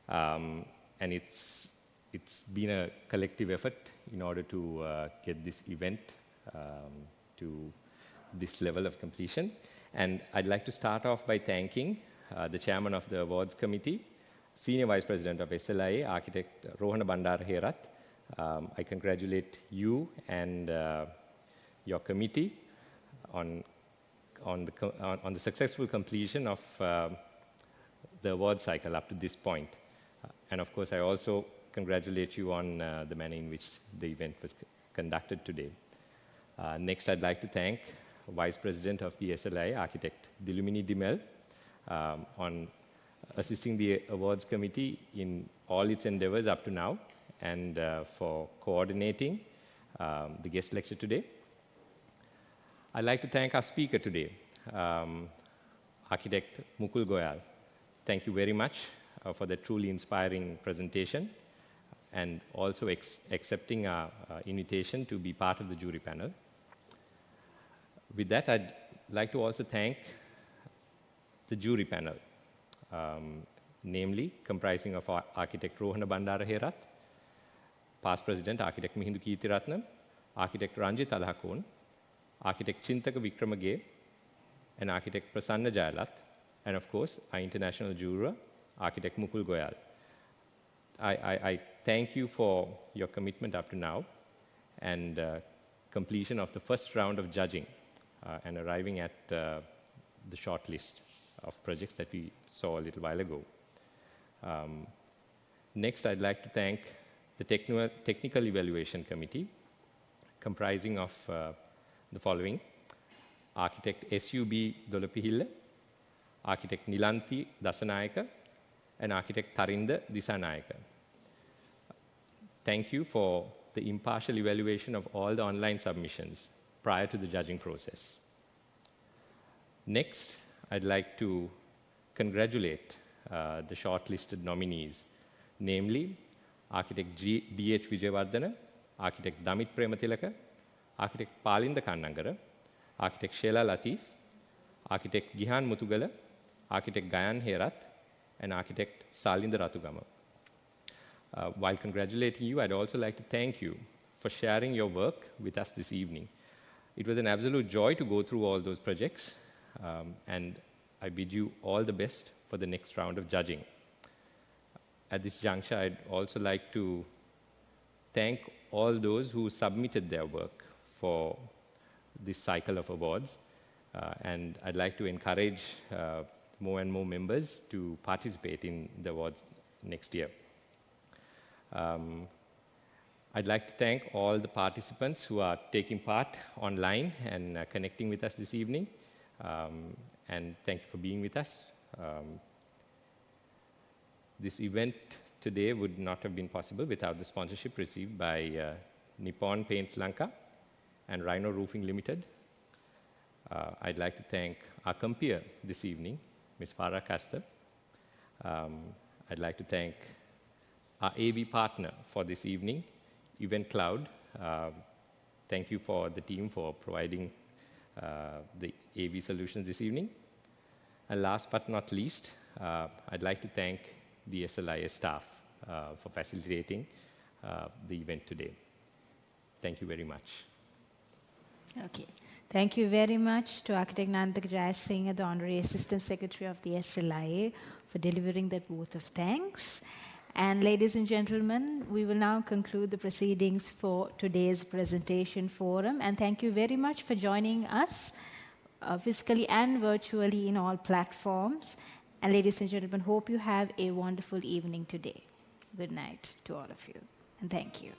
And it's been a collective effort in order to get this event to this level of completion. And I'd like to start off by thanking the chairman of the awards committee, senior vice president of SLIA, architect Rohana Bandara Herath. I congratulate you and your committee on the successful completion of the award cycle up to this point. And of course, I also congratulate you on the manner in which the event was conducted today. Next, I'd like to thank Vice President of the SLI, Architect Dilumini Dimel, on assisting the awards committee in all its endeavors up to now, and for coordinating the guest lecture today. I'd like to thank our speaker today, Architect Mukul Goyal. Thank you very much for the truly inspiring presentation, and also accepting our invitation to be part of the jury panel. With that, I'd like to also thank the jury panel, namely comprising of Architect Rohana Bandara Herath, past President Architect Mihindu Keerthiratnam, Architect Ranjit Alahakon, Architect Chintaka Wickramageya, and Architect Prasanna Jayalath, and of course, our international juror, Architect Mukul Goyal. I thank you for your commitment up to now, and completion of the first round of judging, and arriving at the short list of projects that we saw a little while ago. Next, I'd like to thank the Technical Evaluation Committee, comprising of the following: Architect S.U.B. Dolapihilla, Architect Nilanthi Dasanayaka, and Architect Tarinda Disanayaka. Thank you for the impartial evaluation of all the online submissions prior to the judging process. Next, I'd like to congratulate the shortlisted nominees, namely Architect D.H. Vijayawardena, Architect Damit Prematilaka, Architect Palinda Kannangara, Architect Sheila Latif, Architect Gihan Mutugala, Architect Gayan Herath, and Architect Salinda Ratugama. While congratulating you, I'd also like to thank you for sharing your work with us this evening. It was an absolute joy to go through all those projects, and I bid you all the best for the next round of judging. At this juncture, I'd also like to thank all those who submitted their work for this cycle of awards, and I'd like to encourage more and more members to participate in the awards next year. I'd like to thank all the participants who are taking part online and connecting with us this evening, and thank you for being with us. This event today would not have been possible without the sponsorship received by Nippon Paints Lanka and Rhino Roofing Limited. I'd like to thank our compeer this evening, Ms. Farah Kasta. I'd like to thank our AV partner for this evening, Event Cloud. Thank you for the team for providing the AV solutions this evening. And last but not least, I'd like to thank the SLIA staff for facilitating the event today. Thank you very much. Okay. Thank you very much to Architect Nandaka Jayasinghe, the Honorary Assistant Secretary of the SLIA, for delivering that vote of thanks. And ladies and gentlemen, we will now conclude the proceedings for today's presentation forum. And thank you very much for joining us physically and virtually in all platforms. And ladies and gentlemen, hope you have a wonderful evening today. Good night to all of you. And thank you.